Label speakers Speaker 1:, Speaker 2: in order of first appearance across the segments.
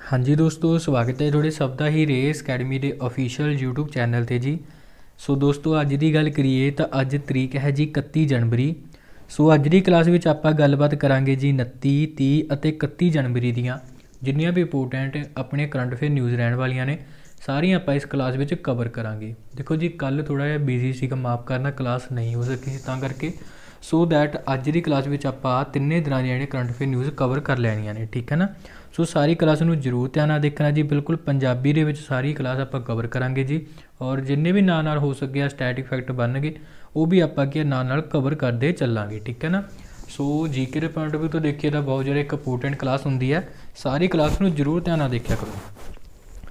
Speaker 1: हाँ जी दोस्तों, स्वागत है थोड़े सब ਦਾ ਹੀ ਰੇਸ ਅਕੈਡਮੀ ਦੇ ਅਫੀਸ਼ੀਅਲ YouTube ਚੈਨਲ ਤੇ ਜੀ। ਸੋ ਦੋਸਤੋ, ਅੱਜ ਦੀ ਗੱਲ ਕਰੀਏ ਤਾਂ ਅੱਜ ਤਰੀਕ ਹੈ ਜੀ 31 ਜਨਵਰੀ। ਸੋ ਅੱਜ ਦੀ ਕਲਾਸ ਵਿੱਚ ਆਪਾਂ ਗੱਲਬਾਤ ਕਰਾਂਗੇ ਜੀ 29, 30 ਅਤੇ 31 ਜਨਵਰੀ ਦੀਆਂ ਜਿੰਨੀਆਂ ਵੀ ਇੰਪੋਰਟੈਂਟ ਆਪਣੇ ਕਰੰਟ ਅਫੇਅਰ ਨਿਊਜ਼ ਰਹਿਣ ਵਾਲੀਆਂ ਨੇ ਸਾਰੀਆਂ ਆਪਾਂ ਇਸ ਕਲਾਸ ਵਿੱਚ ਕਵਰ ਕਰਾਂਗੇ। ਦੇਖੋ ਜੀ, ਕੱਲ੍ਹ ਥੋੜ੍ਹਾ ਜਿਹਾ ਬਿਜ਼ੀ ਸੀਗਾ, ਮਾਫ ਕਰਨਾ, ਕਲਾਸ ਨਹੀਂ ਹੋ ਸਕੀ ਤਾਂ ਕਰਕੇ। ਸੋ ਦੈਟ ਅੱਜ ਦੀ ਕਲਾਸ ਵਿੱਚ ਆਪਾਂ ਤਿੰਨੇ ਦਿਨਾਂ ਦੀਆਂ ਜਿਹੜੇ ਕਰੰਟ ਅਫੇਅਰ ਨਿਊਜ਼ ਕਵਰ ਕਰ ਲੈਣੀਆਂ ਨੇ, ਠੀਕ ਹੈ ਨਾ। ਸੋ ਸਾਰੀ ਕਲਾਸ ਨੂੰ ਜ਼ਰੂਰ ਧਿਆਨ ਨਾਲ ਦੇਖਣਾ ਜੀ, ਬਿਲਕੁਲ ਪੰਜਾਬੀ ਦੇ ਵਿੱਚ ਸਾਰੀ ਕਲਾਸ ਆਪਾਂ ਕਵਰ ਕਰਾਂਗੇ ਜੀ। ਔਰ ਜਿੰਨੇ ਵੀ ਨਾਲ ਹੋ ਸਕਿਆ ਸਟੈਟਿਕ ਫੈਕਟ ਬਣਨਗੇ ਉਹ ਵੀ ਆਪਾਂ ਕੀ ਨਾਲ ਕਵਰ ਕਰਦੇ ਚੱਲਾਂਗੇ, ਠੀਕ ਹੈ ਨਾ। ਸੋ ਜੀਕੇ ਦੇ ਪੁਆਇੰਟ ਆਫ ਵਿਊ ਤੋਂ ਦੇਖੀਏ ਤਾਂ ਬਹੁਤ ਜ਼ਿਆਦਾ ਇੱਕ ਇੰਪੋਰਟੈਂਟ ਕਲਾਸ ਹੁੰਦੀ ਹੈ, ਸਾਰੀ ਕਲਾਸ ਨੂੰ ਜ਼ਰੂਰ ਧਿਆਨ ਨਾਲ ਦੇਖਿਆ ਕਰੋ।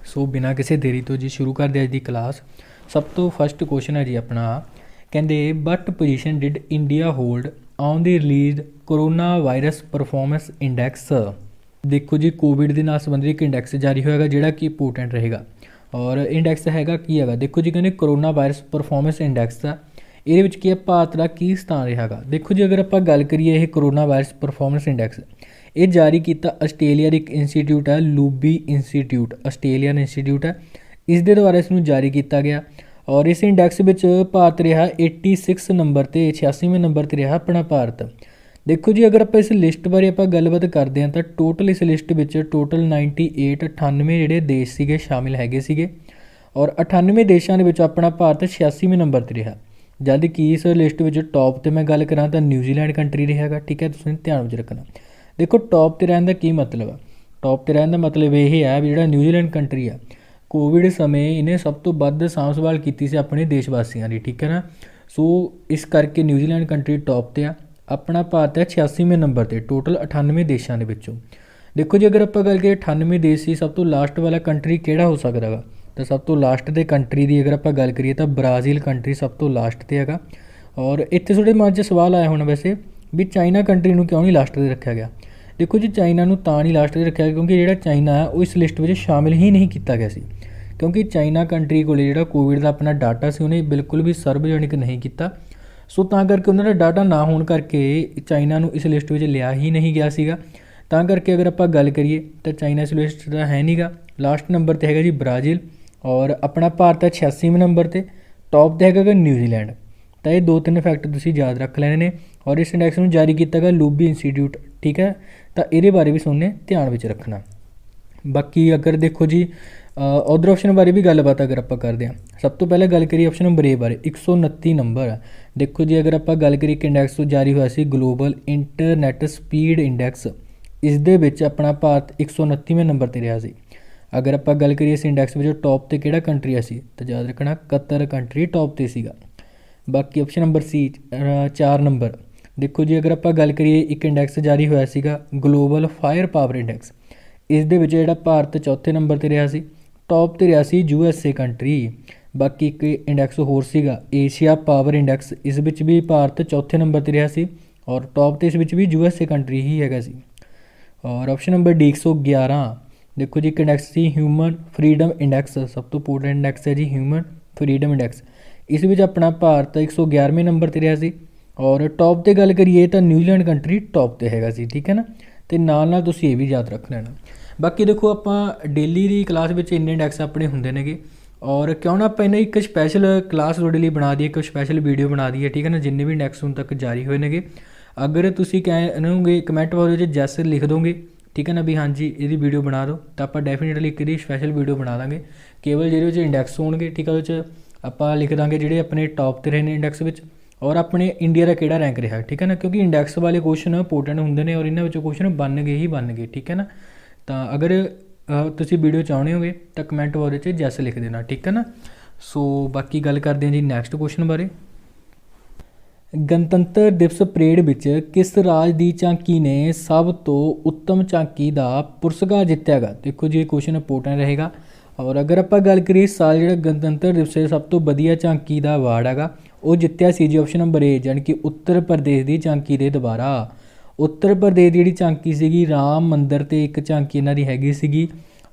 Speaker 1: ਸੋ ਬਿਨਾਂ ਕਿਸੇ ਦੇਰੀ ਤੋਂ ਜੀ ਸ਼ੁਰੂ ਕਰਦੇ ਅੱਜ ਦੀ ਕਲਾਸ। ਸਭ ਤੋਂ ਫਸਟ ਕੁਐਸਚਨ ਹੈ ਜੀ ਆਪਣਾ, ਕਹਿੰਦੇ what position did India hold on the release corona virus performance index. ਦੇਖੋ ਜੀ, ਕੋਵਿਡ ਦੇ ਨਾਲ ਸੰਬੰਧਿਤ ਇੱਕ ਇੰਡੈਕਸ ਜਾਰੀ ਹੋਏਗਾ ਜਿਹੜਾ ਕਿ ਇੰਪੋਰਟੈਂਟ ਰਹੇਗਾ। ਔਰ ਇੰਡੈਕਸ ਹੈਗਾ ਕੀ ਹੈਗਾ, ਦੇਖੋ ਜੀ, ਕਹਿੰਦੇ ਕਰੋਨਾ ਵਾਇਰਸ ਪਰਫਾਰਮੈਂਸ ਇੰਡੈਕਸ ਦਾ ਇਹਦੇ ਵਿੱਚ ਕੀ ਹੈ, ਭਾਰਤ ਦਾ ਕੀ ਸਥਾਨ ਰਿਹਾ ਗਾ। ਦੇਖੋ ਜੀ, ਅਗਰ ਆਪਾਂ ਗੱਲ ਕਰੀਏ ਇਹ ਕਰੋਨਾ ਵਾਇਰਸ ਪਰਫਾਰਮੈਂਸ ਇੰਡੈਕਸ ਇਹ ਜਾਰੀ ਕੀਤਾ ਆਸਟ੍ਰੇਲੀਆ ਦਾ ਇੱਕ ਇੰਸਟੀਟਿਊਟ ਹੈ, ਲੂਬੀ ਇੰਸਟੀਟਿਊਟ, ਆਸਟ੍ਰੇਲੀਅਨ ਇੰਸਟੀਟਿਊਟ ਹੈ, ਇਸ ਦੇ ਦੁਆਰਾ ਇਸ ਨੂੰ ਜਾਰੀ ਕੀਤਾ ਗਿਆ। ਔਰ ਇਸ ਇੰਡੈਕਸ ਵਿੱਚ ਭਾਰਤ ਰਿਹਾ 86 ਨੰਬਰ 'ਤੇ, 86ਵੇਂ ਨੰਬਰ 'ਤੇ ਰਿਹਾ ਆਪਣਾ ਭਾਰਤ। ਦੇਖੋ ਜੀ, ਅਗਰ ਆਪਾਂ ਇਸ ਲਿਸਟ ਬਾਰੇ ਆਪਾਂ ਗੱਲਬਾਤ ਕਰਦੇ ਹਾਂ ਤਾਂ ਟੋਟਲ ਇਸ ਲਿਸਟ ਵਿੱਚ ਟੋਟਲ 98 ਜਿਹੜੇ ਦੇਸ਼ ਸੀਗੇ ਸ਼ਾਮਿਲ ਹੈਗੇ ਸੀਗੇ। ਔਰ 98 ਦੇਸ਼ਾਂ ਦੇ ਵਿੱਚ ਆਪਣਾ ਭਾਰਤ 86ਵੇਂ ਨੰਬਰ 'ਤੇ ਰਿਹਾ। ਜਦ ਕਿ ਇਸ ਲਿਸਟ ਵਿੱਚ ਟੌਪ 'ਤੇ ਮੈਂ ਗੱਲ ਕਰਾਂ ਤਾਂ ਨਿਊਜ਼ੀਲੈਂਡ ਕੰਟਰੀ ਰਿਹਾ ਹੈਗਾ, ਠੀਕ ਹੈ, ਤੁਸੀਂ ਧਿਆਨ ਵਿੱਚ ਰੱਖਣਾ। ਦੇਖੋ, ਟੌਪ 'ਤੇ ਰਹਿਣ ਦਾ ਕੀ ਮਤਲਬ ਆ, ਟੌਪ 'ਤੇ ਰਹਿਣ ਦਾ ਮਤਲਬ ਇਹ ਹੈ ਵੀ ਜਿਹੜਾ ਨਿਊਜ਼ੀਲੈਂਡ ਕੰਟਰੀ ਆ ਕੋਵਿਡ ਸਮੇਂ ਇਹਨੇ ਸਭ ਤੋਂ ਵੱਧ ਸਾਂਭ ਸੰਭਾਲ ਕੀਤੀ ਸੀ ਆਪਣੇ ਦੇਸ਼ ਵਾਸੀਆਂ ਦੀ, ਠੀਕ ਹੈ ਨਾ। ਸੋ ਇਸ ਕਰਕੇ ਨਿਊਜ਼ੀਲੈਂਡ ਕੰਟਰੀ ਟੌਪ 'ਤੇ ਆ, ਆਪਣਾ ਭਾਰਤ ਹੈ 86ਵੇਂ ਨੰਬਰ 'ਤੇ ਟੋਟਲ 98 ਦੇਸ਼ਾਂ ਦੇ ਵਿੱਚੋਂ। ਦੇਖੋ ਜੀ, ਅਗਰ ਆਪਾਂ ਗੱਲ ਕਰੀਏ 98 ਦੇਸ਼ ਸੀ, ਸਭ ਤੋਂ ਲਾਸਟ ਵਾਲਾ ਕੰਟਰੀ ਕਿਹੜਾ ਹੋ ਸਕਦਾ ਗਾ, ਤਾਂ ਸਭ ਤੋਂ ਲਾਸਟ ਦੇ ਕੰਟਰੀ ਦੀ ਅਗਰ ਆਪਾਂ ਗੱਲ ਕਰੀਏ ਤਾਂ ਬ੍ਰਾਜ਼ੀਲ ਕੰਟਰੀ ਸਭ ਤੋਂ ਲਾਸਟ 'ਤੇ ਹੈਗਾ। ਔਰ ਇੱਥੇ ਤੁਹਾਡੇ ਮਨ 'ਚ ਸਵਾਲ ਆਇਆ ਹੋਣਾ ਵੈਸੇ ਵੀ ਚਾਈਨਾ ਕੰਟਰੀ ਨੂੰ ਕਿਉਂ ਨਹੀਂ ਲਾਸਟ 'ਤੇ ਰੱਖਿਆ ਗਿਆ। ਦੇਖੋ ਜੀ, ਚਾਈਨਾ ਨੂੰ ਤਾਂ ਨਹੀਂ ਲਾਸਟ 'ਤੇ ਰੱਖਿਆ ਗਿਆ ਕਿਉਂਕਿ ਜਿਹੜਾ ਚਾਈਨਾ ਹੈ ਉਹ ਇਸ ਲਿਸਟ ਵਿੱਚ ਸ਼ਾਮਿਲ ਹੀ ਨਹੀਂ ਕੀਤਾ ਗਿਆ ਸੀ, ਕਿਉਂਕਿ ਚਾਈਨਾ ਕੰਟਰੀ ਕੋਲ ਜਿਹੜਾ ਕੋਵਿਡ ਦਾ ਆਪਣਾ ਡਾਟਾ ਸੀ ਉਹਨੇ ਬਿਲਕੁਲ ਵੀ ਸਰਵਜਨਿਕ ਨਹੀਂ ਕੀਤਾ। ਸੋ ਤਾਂ ਕਰਕੇ ਉਹਨਾਂ ਦਾ ਡਾਟਾ ਨਾ ਹੋਣ ਕਰਕੇ ਚਾਈਨਾ ਨੂੰ ਇਸ ਲਿਸਟ ਵਿੱਚ ਲਿਆ ਹੀ ਨਹੀਂ ਗਿਆ ਸੀਗਾ। ਤਾਂ ਕਰਕੇ ਅਗਰ ਆਪਾਂ ਗੱਲ ਕਰੀਏ ਤਾਂ ਚਾਈਨਾ ਇਸ ਲਿਸਟ ਦਾ ਹੈ ਨਹੀਂ ਗਾ। ਲਾਸਟ ਨੰਬਰ 'ਤੇ ਹੈਗਾ ਜੀ ਬ੍ਰਾਜ਼ੀਲ ਔਰ ਆਪਣਾ ਭਾਰਤ ਹੈ 86ਵੇਂ ਨੰਬਰ 'ਤੇ, ਟੌਪ 'ਤੇ ਹੈਗਾ ਨਿਊਜ਼ੀਲੈਂਡ। ਤਾਂ ਇਹ 2-3 ਫੈਕਟ ਤੁਸੀਂ ਯਾਦ ਰੱਖ ਲੈਣੇ ਨੇ। ਔਰ ਇਸ ਇੰਡੈਕਸ ਨੂੰ ਜਾਰੀ ਕੀਤਾ ਗਿਆ ਲੂਬੀ ਇੰਸਟੀਟਿਊਟ, ਠੀਕ ਹੈ, ਤਾਂ ਇਹਦੇ ਬਾਰੇ ਵੀ ਤੁਹਾਨੂੰ ਧਿਆਨ ਵਿੱਚ ਰੱਖਣਾ। ਬਾਕੀ ਅਗਰ ਦੇਖੋ ਜੀ ਅਦਰ ਆਪਸ਼ਨ ਬਾਰੇ ਵੀ ਗੱਲਬਾਤ ਅਗਰ ਆਪਾਂ ਕਰਦੇ ਹਾਂ, ਸਭ ਤੋਂ ਪਹਿਲਾਂ ਗੱਲ ਕਰੀਏ ਆਪਸ਼ਨ ਨੰਬਰ ਏ ਬਾਰੇ, 129 ਨੰਬਰ ਆ। ਦੇਖੋ ਜੀ, ਅਗਰ ਆਪਾਂ ਗੱਲ ਕਰੀਏ ਕਿ ਇੰਡੈਕਸ ਤੋਂ ਜਾਰੀ ਹੋਇਆ ਸੀ ਗਲੋਬਲ ਇੰਟਰਨੈਟ ਸਪੀਡ ਇੰਡੈਕਸ, ਇਸ ਦੇ ਵਿੱਚ ਆਪਣਾ ਭਾਰਤ 129ਵੇਂ ਨੰਬਰ 'ਤੇ ਰਿਹਾ ਸੀ। ਅਗਰ ਆਪਾਂ ਗੱਲ ਕਰੀਏ ਇਸ ਇੰਡੈਕਸ ਵਿੱਚ ਟੌਪ 'ਤੇ ਕਿਹੜਾ ਕੰਟਰੀ ਆ ਸੀ, ਤਾਂ ਯਾਦ ਰੱਖਣਾ ਕਤਰ ਕੰਟਰੀ ਟੌਪ 'ਤੇ ਸੀਗਾ। ਬਾਕੀ ਆਪਸ਼ਨ ਨੰਬਰ ਸੀ 4 ਨੰਬਰ। ਦੇਖੋ ਜੀ, ਅਗਰ ਆਪਾਂ ਗੱਲ ਕਰੀਏ ਇੱਕ ਇੰਡੈਕਸ ਜਾਰੀ ਹੋਇਆ ਸੀਗਾ ਗਲੋਬਲ ਫਾਇਰ ਪਾਵਰ ਇੰਡੈਕਸ, ਇਸ ਦੇ ਵਿੱਚ ਜਿਹੜਾ ਭਾਰਤ 4ਥੇ ਨੰਬਰ 'ਤੇ ਰਿਹਾ ਸੀ, ਟੌਪ 'ਤੇ ਰਿਹਾ ਸੀ USA ਕੰਟਰੀ। ਬਾਕੀ ਇੱਕ ਇੰਡੈਕਸ ਹੋਰ ਸੀਗਾ ਏਸ਼ੀਆ ਪਾਵਰ ਇੰਡੈਕਸ, ਇਸ ਵਿੱਚ ਵੀ ਭਾਰਤ 4ਥੇ ਨੰਬਰ 'ਤੇ ਰਿਹਾ ਸੀ ਔਰ ਟੌਪ 'ਤੇ ਇਸ ਵਿੱਚ ਵੀ USA ਕੰਟਰੀ ਹੀ ਹੈਗਾ ਸੀ। ਔਰ ਆਪਸ਼ਨ ਨੰਬਰ ਡੀ 111। ਦੇਖੋ ਜੀ, ਇੱਕ ਇੰਡੈਕਸ ਸੀ ਹਿਊਮਨ ਫਰੀਡਮ ਇੰਡੈਕਸ, ਸਭ ਤੋਂ ਇੰਪੋਰਟੈਂਟ ਇੰਡੈਕਸ ਹੈ ਜੀ ਹਿਊਮਨ ਫਰੀਡਮ ਇੰਡੈਕਸ, ਇਸ ਵਿੱਚ ਆਪਣਾ ਭਾਰਤ 111ਵੇਂ ਨੰਬਰ 'ਤੇ ਰਿਹਾ ਸੀ। ਔਰ ਟੌਪ 'ਤੇ ਗੱਲ ਕਰੀਏ ਤਾਂ ਨਿਊਜ਼ੀਲੈਂਡ ਕੰਟਰੀ ਟੌਪ 'ਤੇ ਹੈਗਾ ਸੀ, ਠੀਕ ਹੈ ਨਾ। ਅਤੇ ਨਾਲ ਤੁਸੀਂ ਇਹ ਵੀ ਯਾਦ ਰੱਖ ਲੈਣਾ। ਬਾਕੀ ਦੇਖੋ, ਆਪਾਂ ਡੇਲੀ ਦੀ ਕਲਾਸ ਵਿੱਚ ਇੰਨੇ ਇੰਡੈਕਸ ਆਪਣੇ ਹੁੰਦੇ ਨੇਗੇ ਔਰ ਕਿਉਂ ਨਾ ਆਪਾਂ ਇਹਨਾਂ ਇੱਕ ਸਪੈਸ਼ਲ ਕਲਾਸ ਤੁਹਾਡੇ ਲਈ ਬਣਾ ਦਈਏ, ਇੱਕ ਸਪੈਸ਼ਲ ਵੀਡੀਓ ਬਣਾ ਦਈਏ, ਠੀਕ ਹੈ ਨਾ, ਜਿੰਨੇ ਵੀ ਇੰਡੈਕਸ ਹੁਣ ਤੱਕ ਜਾਰੀ ਹੋਏ ਨੇਗੇ। ਅਗਰ ਤੁਸੀਂ ਕਹੋਗੇ ਕਮੈਂਟ ਬਾਕਸ ਵਿੱਚ ਜੈਸ ਲਿਖ ਦੋਗੇ, ਠੀਕ ਹੈ ਨਾ, ਵੀ ਹਾਂਜੀ ਇਹਦੀ ਵੀਡੀਓ ਬਣਾ ਦਿਓ, ਤਾਂ ਆਪਾਂ ਡੈਫੀਨੇਟਲੀ ਇੱਕ ਇਹਦੀ ਸਪੈਸ਼ਲ ਵੀਡੀਓ ਬਣਾ ਦਾਂਗੇ। ਕੇਵਲ ਜਿਹਦੇ ਵਿੱਚ ਇੰਡੈਕਸ ਹੋਣਗੇ, ਠੀਕ ਹੈ, ਉਹਦੇ 'ਚ ਆਪਾਂ ਲਿਖ ਦਾਂਗੇ ਜਿਹੜੇ ਆਪਣੇ ਟੌਪ 'ਤੇ ਰਹੇ ਨੇ ਇੰਡੈਕਸ ਵਿੱਚ ਔਰ ਆਪਣੇ ਇੰਡੀਆ ਦਾ ਕਿਹੜਾ ਰੈਂਕ ਰਿਹਾ, ਠੀਕ ਹੈ ਨਾ, ਕਿਉਂਕਿ ਇੰਡੈਕਸ ਵਾਲੇ ਕੁਐਸਚਨ ਇੰਪੋਰਟੈਂਟ ਹੁੰਦੇ ਨੇ ਔਰ ਇਹਨਾਂ ਵਿੱਚੋਂ ਕੁਐਸਚਨ ਬਣਨਗੇ ਹੀ ਬਣਨਗੇ, ਠੀਕ ਹੈ ਨਾ। ਤਾਂ ਅਗਰ ਤੁਸੀਂ ਵੀਡੀਓ ਚਾਹੁੰਦੇ ਹੋਗੇ ਤਾਂ ਕਮੈਂਟ ਬਾਕਸ ਵਿੱਚ ਜੈਸ ਲਿਖ ਦੇਣਾ, ਠੀਕ ਹੈ ਨਾ। ਸੋ ਬਾਕੀ ਗੱਲ ਕਰਦੇ ਹਾਂ ਜੀ ਨੈਕਸਟ ਕੁਐਸਚਨ ਬਾਰੇ। ਗਣਤੰਤਰ ਦਿਵਸ ਪਰੇਡ ਵਿੱਚ ਕਿਸ ਰਾਜ ਦੀ ਝਾਂਕੀ ਨੇ ਸਭ ਤੋਂ ਉੱਤਮ ਝਾਂਕੀ ਦਾ ਪੁਰਸਕਾਰ ਜਿੱਤਿਆ ਗਾ। ਦੇਖੋ ਜੀ, ਇਹ ਕੁਐਸਚਨ ਇੰਪੋਰਟੈਂਟ ਰਹੇਗਾ। ਔਰ ਅਗਰ ਆਪਾਂ ਗੱਲ ਕਰੀਏ ਇਸ ਸਾਲ ਜਿਹੜਾ ਗਣਤੰਤਰ ਦਿਵਸ ਸਭ ਤੋਂ ਵਧੀਆ ਝਾਂਕੀ ਦਾ ਅਵਾਰਡ ਹੈਗਾ ਉਹ ਜਿੱਤਿਆ ਸੀ ਜੀ ਆਪਸ਼ਨ ਨੰਬਰ ਏ, ਜਾਣੀ ਕਿ ਉੱਤਰ ਪ੍ਰਦੇਸ਼ ਦੀ ਝਾਂਕੀ ਦੇ ਦੁਆਰਾ। ਉੱਤਰ ਪ੍ਰਦੇਸ਼ ਦੀ ਜਿਹੜੀ ਝਾਂਕੀ ਸੀਗੀ ਰਾਮ ਮੰਦਰ 'ਤੇ ਇੱਕ ਝਾਂਕੀ ਇਹਨਾਂ ਦੀ ਹੈਗੀ ਸੀਗੀ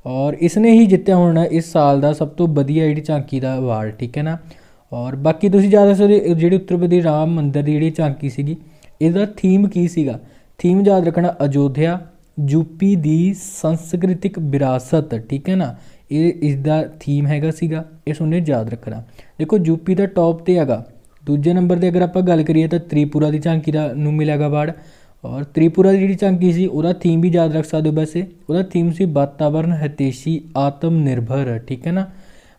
Speaker 1: ਔਰ ਇਸਨੇ ਹੀ ਜਿੱਤਿਆ ਹੁਣ ਇਸ ਸਾਲ ਦਾ ਸਭ ਤੋਂ ਵਧੀਆ ਜਿਹੜੀ ਝਾਂਕੀ ਦਾ ਅਵਾਰਡ, ਠੀਕ ਹੈ ਨਾ। ਔਰ ਬਾਕੀ ਤੁਸੀਂ ਜ਼ਿਆਦਾ ਜਿਹੜੀ ਉੱਤਰ ਪ੍ਰਦੇਸ਼ ਰਾਮ ਮੰਦਰ ਦੀ ਜਿਹੜੀ ਝਾਂਕੀ ਸੀਗੀ ਇਹਦਾ ਥੀਮ ਕੀ ਸੀਗਾ, ਥੀਮ ਯਾਦ ਰੱਖਣਾ ਅਯੋਧਿਆ, यूपी दी संस्कृतिक विरासत, ठीक है ना, ये इसका थीम हैगा सीगा, इस उन्हें याद रखना। देखो यूपी का टॉप ते हैगा। दूजे नंबर ते अगर आप गल करिए तो त्रिपुरा की झांकी का मिलेगा अवार्ड, और त्रिपुरा की जी झांकी सी ਉਹਦਾ थीम भी याद रख सकते हो। वैसे ਉਹਦਾ थीम सी वातावरण हितैषी आत्मनिर्भर, ठीक है ना।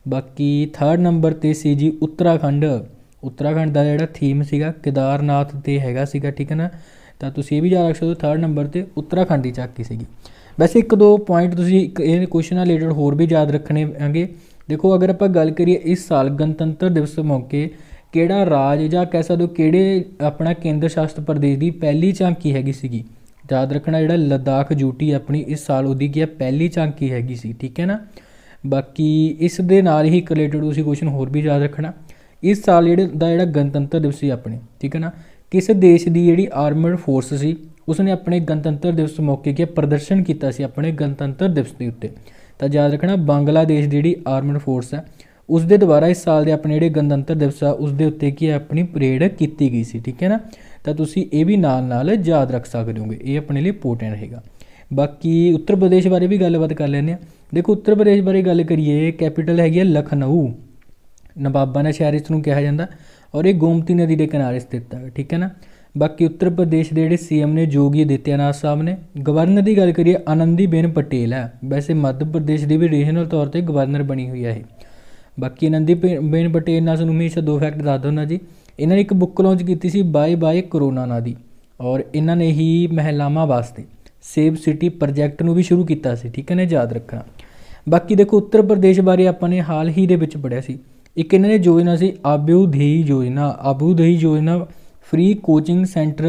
Speaker 1: बाकी थर्ड नंबर ते सी जी उत्तराखंड। उत्तराखंड का ਜਿਹੜਾ थीम ਸੀਗਾ केदारनाथ ते हैगा सीगा, ठीक है ना। ਤਾਂ ਤੁਸੀਂ ਇਹ ਵੀ ਯਾਦ ਰੱਖ ਸਕਦੇ ਹੋ ਥਰਡ ਨੰਬਰ ਤੇ ਉੱਤਰਾਖੰਡ ਦੀ ਝਾਕੀ ਸੀਗੀ। ਵੈਸੇ ਇੱਕ ਦੋ ਪੁਆਇੰਟ ਤੁਸੀਂ ਇਹ ਕੁਐਸਚਨ ਨਾਲ ਰਿਲੇਟਡ ਹੋਰ ਵੀ ਯਾਦ ਰੱਖਣੇ ਹੈਗੇ। ਦੇਖੋ ਅਗਰ ਆਪਾਂ ਗੱਲ ਕਰੀਏ ਇਸ ਸਾਲ ਗਣਤੰਤਰ ਦਿਵਸ ਮੌਕੇ ਕਿਹੜਾ ਰਾਜ ਜਾਂ ਕਹਿ ਸਕਦੇ ਹੋ ਕਿਹੜੇ ਆਪਣਾ ਕੇਂਦਰ ਸ਼ਾਸਤ ਪ੍ਰਦੇਸ਼ ਦੀ ਪਹਿਲੀ ਝਾਂਕੀ ਹੈਗੀ ਸੀਗੀ, ਯਾਦ ਰੱਖਣਾ ਜਿਹੜਾ ਲੱਦਾਖ ਯੂਟੀ ਆਪਣੀ ਇਸ ਸਾਲ ਉਹਦੀ ਕੀ ਹੈ ਪਹਿਲੀ ਝਾਂਕੀ ਹੈਗੀ ਸੀ, ਠੀਕ ਹੈ ਨਾ। ਬਾਕੀ ਇਸ ਦੇ ਨਾਲ ਹੀ ਰਿਲੇਟਡ ਤੁਸੀਂ ਕੁਐਸਚਨ ਹੋਰ ਵੀ ਯਾਦ ਰੱਖਣਾ। ਇਸ ਸਾਲ ਜਿਹੜਾ ਗਣਤੰਤਰ ਦਿਵਸ ਸੀ ਆਪਣੇ, ਠੀਕ ਹੈ ਨਾ, किस देश की जी आर्मड फोर्स सी उसने अपने गणतंत्र दिवस मौके के प्रदर्शन किया अपने गणतंत्र दिवस के उत्ते। तो याद रखना बांग्लादेश की जी आर्मड फोर्स है उसके द्वारा इस साल के अपने जो गणतंत्र दिवस है उसके उत्ते की अपनी परेड की गई सी, ठीक है ना। तो तुसी ये भी नाल याद रख सकते होगे, ये अपने लिए इंपोर्टेंट रहेगा। बाकी उत्तर प्रदेश बारे भी गलबात कर लें। देखो उत्तर प्रदेश बारे गल करिए कैपिटल हैगी लखनऊ, नवाबा ने शहर इसनूं कहा जाता, और ये गोमती नदी के किनारे स्थित है, ठीक है ना। बाकी उत्तर प्रदेश के जोड़े सीएम ने योगी आदित्यनाथ साहब ने। गवर्नर की गल करिए आनंदीबेन पटेल है, वैसे मध्य प्रदेश की भी रीजनल तौर पर गवर्नर बनी हुई है। बाकी आनंदीबेन पटेल नाल तुहानूं हमेशा दो फैक्ट दस दूँ जी। इन्होंने एक बुक लॉन्च की सी बाय बाय कोरोना ना दी, और इन्होंने ही महिलावां वास्ते सेव सिटी प्रोजैक्ट भी शुरू किया, ठीक है ना, याद रखना। बाकी देखो उत्तर प्रदेश बारे आपने हाल ही दे विच पढ़िया सी एक इन्होंने योजना सी अभ्युदय योजना। अभ्युदय योजना फ्री कोचिंग सेंटर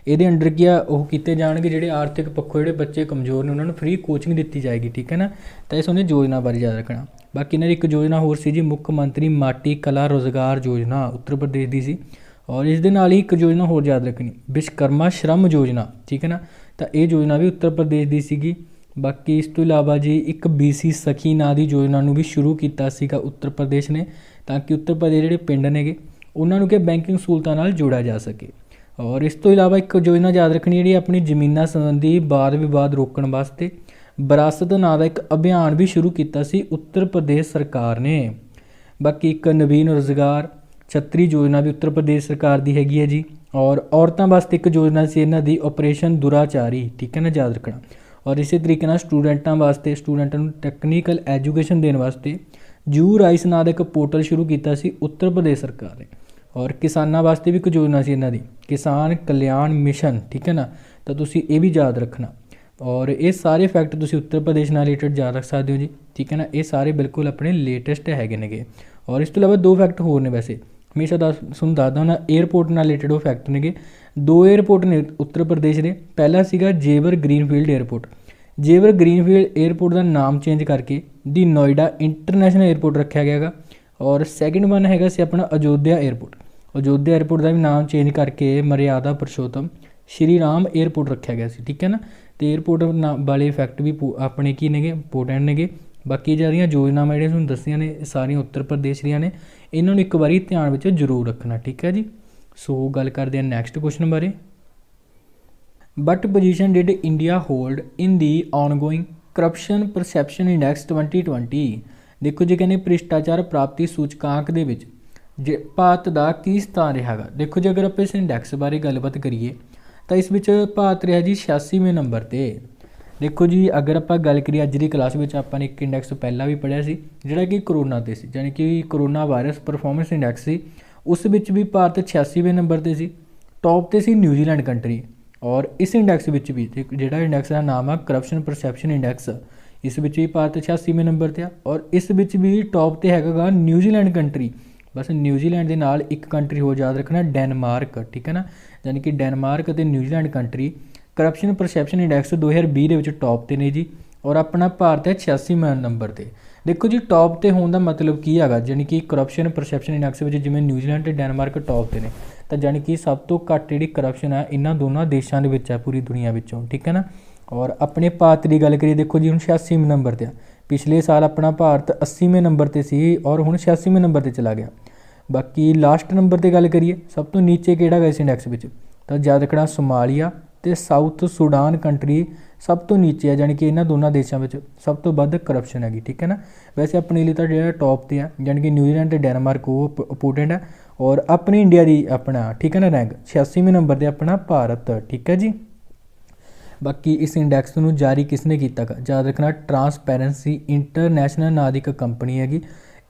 Speaker 1: ये अंडर क्या वो किए जाएंगे जोड़े आर्थिक पक्षों जोड़े बच्चे कमज़ोर ने उन्होंने फ्री कोचिंग दी जाएगी, ठीक है ना। तो इस उन्हें योजना बारे याद रखना। बाकी इन्होंने एक योजना होर सी जी मुख्यमंत्री माटी कला रोजगार योजना उत्तर प्रदेश की सी, और इस दे नाल ही एक योजना होर याद रखनी विश्वकर्मा श्रम योजना, ठीक है ना। तो ये योजना भी उत्तर प्रदेश की सीगी। बाकी इस तो इलावा जी एक BC सखी नां दी योजना भी शुरू किया सीगा उत्तर प्रदेश ने, ताकि उत्तर प्रदेश जोड़े पिंड ने उन्होंने क्या बैंकिंग सहूलतां नाल जोड़ा जा सके। और इस तो इलावा एक योजना याद रखनी जी अपनी जमीनों संबंधी वाद विवाद रोकने वास्ते विरासत नां दा एक अभियान भी शुरू किया सी उत्तर प्रदेश सरकार ने। बाकी एक नवीन रोजगार छतरी योजना भी उत्तर प्रदेश सरकार की हैगी है जी, और औरतों वास्ते एक योजना सी इन्हां दी ऑपरेशन दुराचारी, ठीक है ना, याद रखना। और इस तरीके नाल स्टूडेंटां वास्ते स्टूडेंटां नूं टैक्नीकल एजुकेशन देने वास्ते जू राइस नां दा एक पोर्टल शुरू किया सी उत्तर प्रदेश सरकार ने। और किसानों वास्ते भी एक योजना सी इन्हां दी किसान कल्याण मिशन, ठीक है ना। तो तुसी ये भी याद रखना। और ये सारे फैक्ट तुसी उत्तर प्रदेश नाल रिलेटेड याद रख सकते हो जी, ठीक है ना। ये सारे बिल्कुल अपने लेटेस्ट हैगे ने। और इस तो इलावा दो फैक्ट होर ने, वैसे हमेशा तुहानूं दसदा हुंदा एयरपोर्ट नाल रिलेटेड वो फैक्ट ने। दो एयरपोर्ट ने उत्तर प्रदेश के। पहला सीगा जेवर ग्रीनफील्ड एयरपोर्ट। जेवर ग्रीनफील्ड एयरपोर्ट का नाम चेंज करके दी नोएडा इंटरनेशनल एयरपोर्ट रखा गया। और सैकेंड वन हैगा सी अपना अयोध्या एयरपोर्ट। अयोध्या एयरपोर्ट का भी नाम चेंज करके मर्यादा पुरुषोत्तम श्री राम एयरपोर्ट रखा गया सी, ठीक है ना। तो एयरपोर्ट वाले फैक्ट भी अपने की ने इंपोर्टेंट ने। बाकी जिहड़ियां योजनावां जिहड़ियां तुहानूं दस्सियां ने सारियां उत्तर प्रदेश दीयां ने, इन्हां नूं एक बारी ध्यान विच जरूर रखना, ठीक है जी। सो गल करते हैं नैक्सट क्वेश्चन बारे। What position did India hold in the ongoing corruption perception index 2020? देखो जी कहने भ्रिष्टाचार प्राप्ति सूचकांक दे विच जे भारत का की स्थान रहा गा। देखो जी अगर आप इस इंडैक्स बारे गलबात करिए तो इस विच भारत रहा जी 86वें नंबर ते। देखो जी अगर आप गल करिए अज की क्लास में आपने एक इंडैक्स पहला भी पढ़िया सी जिहड़ा कि कोरोना ते सी, यानी कि कोरोना वायरस परफॉर्मेंस इंडैक्स सी, उस विच भी भारत 86वें नंबर ते सी। टॉप ते सी न्यूजीलैंड कंट्री। और इस इंडैक्स विच भी जिहड़ा इंडैक्स का नाम है करप्शन परसैप्शन इंडैक्स, इस विच भी भारत 86वें नंबर ते आ। और इस विच भी टॉप ते हैगा न्यूजीलैंड कंट्री। बस न्यूजीलैंड के नाल एक कंट्री हो याद रखना डेनमार्क, ठीक है ना। यानी कि डेनमार्क ते New Zealand country corruption perception index 2020 दे विच टॉप ते ने जी। और अपना भारत है 86वें नंबर ते। देखो जी टॉप ते होने का मतलब की है, यानी कि करप्शन परसैप्शन इंडैक्स में जिवें न्यूजीलैंड ते डेनमार्क टॉप ते ने, तो यानी कि सब तो घੱਟ जी करप्शन है इन्होंने दोनों देशों के पूरी दुनिया विचों, ठीक है ना। और अपने भारत की गल करिए देखो जी हुण 86वें नंबर ते। पिछले साल अपना भारत 80वें नंबर ते सी और हुण 86वें नंबर ते चला गया। बाकी लास्ट नंबर ते गल करिए सब तो नीचे किहड़ा गा इस इंडैक्स विच, तो याद रखना सोमालिया ते साउथ सुडान कंट्री सब तो नीचे है, जानी कि इन्होंने दोनों देशों में सब तो वध करप्शन हैगी, ठीक है ना। वैसे अपने लिए तो जो टॉप पर है, जानी कि न्यूजीलैंड ते डेनमार्क वो इंपोर्टेंट है, और अपनी इंडिया की अपना, ठीक है ना, रैंक 86वें नंबर पर अपना भारत, ठीक है जी। बाकी इस इंडैक्स ਨੂੰ जारी किसने किया, याद रखना ट्रांसपेरेंसी इंटरनैशनल नाम की एक कंपनी हैगी,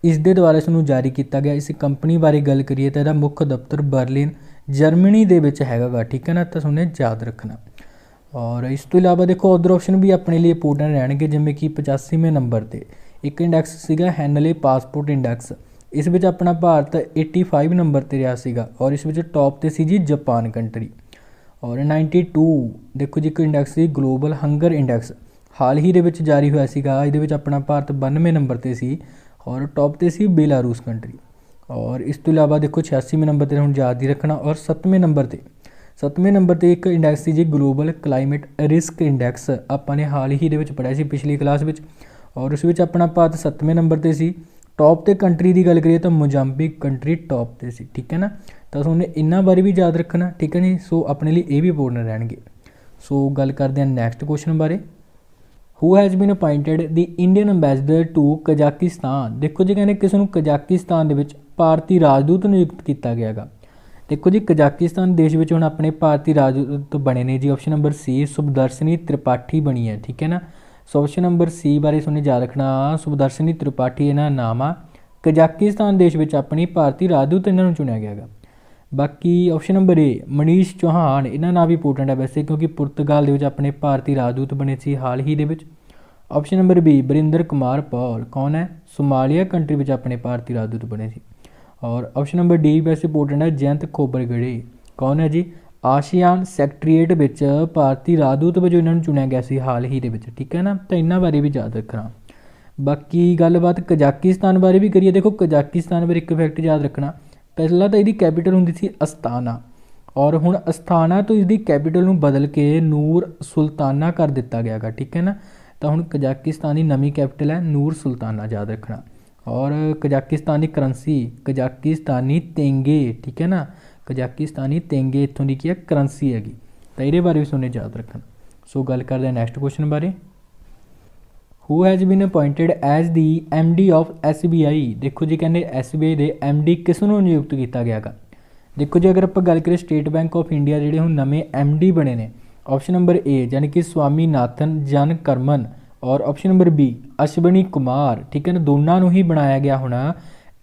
Speaker 1: इस दे द्वारा इसनूं जारी किया गया। इस कंपनी बारे गल करिए तो इसका मुख्य दफ्तर बर्लिन जर्मनी दे विच हैगा, ठीक है ना, तो तुमने याद रखना। और इस तो इलावा देखो अदर ऑप्शन भी अपने लिए इंपोर्टेंट रहणगे, जिवें कि 85वें नंबर पर एक इंडैक्स सीगा हैनले पासपोर्ट इंडैक्स, इस विच अपना भारत 85 नंबर पर रहा सीगा, और इस विच टॉप ते सी जी जापान कंट्री। और 92 देखो जी एक इंडैक्स सी ग्लोबल हंगर इंडैक्स, हाल ही दे विच जारी होया सीगा, इहदे विच अपना भारत 92वें नंबर पर सी, और टॉप ते सी बेलारूस कंट्री। और इस तो इलावा देखो 86वें नंबर पर हुण याद ही रखना। और 7वें नंबर पर एक इंडैक्स सी जी ग्लोबल क्लाइमेट रिस्क इंडैक्स, आपां ने हाल ही दे विच पढ़िया सी पिछली क्लास विच, और उस विच अपना भारत 7वें नंबर पर सी। टॉप ते कंट्री की गल करिए तो मोजाम्बिक कंट्री टॉप पर सी, ठीक है ना, तो तुमने इन्होंने बारे भी याद रखना, ठीक है नहीं। सो अपने लिए ये भी इंपोर्टेंट रहणगे। सो गल करते हैं नैक्सट क्वेश्चन बारे, who has been appointed the Indian ambassador to Kazakhstan. देखो जी कहने किसी कजाकिस्तान दे विच भारतीय राजदूत नियुक्त किया गया गा। देखो जी कजाकिस्तान देश में हुण अपने भारतीय राजदूत बने ने जी, ऑप्शन नंबर सी सुबदर्शनी त्रिपाठी बनी है, ठीक है ना। सो ऑप्शन नंबर सी बारे तुमने याद रखना, सुबदर्शनी त्रिपाठी इन्हों नाम आ, कजाकिस्तान देश में अपनी भारतीय राजदूत इन्होंने चुनिया गया गा। बाकी option number A Manish Chauhan, इन्होंने नाम भी इंपोर्टेंट है वैसे, क्योंकि पुर्तगाल के अपने भारतीय राजदूत बने सी हाल ही दे विच। Option number B Barinder Kumar Paul, कौन है, सोमालिया कंट्री में अपने भारतीय राजदूत बने सी। और ऑप्शन नंबर डी वैसे इंपोर्टेंट है जयंत खोबरगढ़े, कौन है जी, आशियान सैकट्रीएट विच भारतीय राजदूत वजों इन्होंने चुनिया गया सी हाल ही दे विच, ठीक है ना, तो इन्होंने बारे भी याद रखना। बाकी गलबात कजाकिस्तान बारे भी करिए, देखो कजाकिस्तान बारे एक फैक्ट याद रखना, पहला तो इसकी कैपीटल होंदी सी अस्ताना, और हुण अस्ताना तो इसकी कैपीटल नूं बदल के नूर सुल्ताना कर दिता गया, ठीक है ना। तो हुण कजाकिस्तान की नवीं कैपीटल है नूर सुल्ताना, याद रखना। और कजाकिस्तान की करंसी कजाकिस्तानी तेंगे, ठीक है ना, कजाकिस्तानी तेंगे इत्थों की है करंसी हैगी, तो ये बारे भी तुमने याद रखना। सो गल करते हैं नैक्सट क्वेश्चन बारे, who has been appointed as the MD of SBI। देखो जी कहने SBI के MD किसनों नियुक्त किया गया गा। देखो जी अगर आप गल करें स्टेट बैंक ऑफ इंडिया जोड़े हूँ नवे MD बने ने, ऑप्शन नंबर ए यानी कि स्वामीनाथन जनकरमन, और option number B Ashwini Kumar, ठीक है ना, दोनों ही बनाया गया होना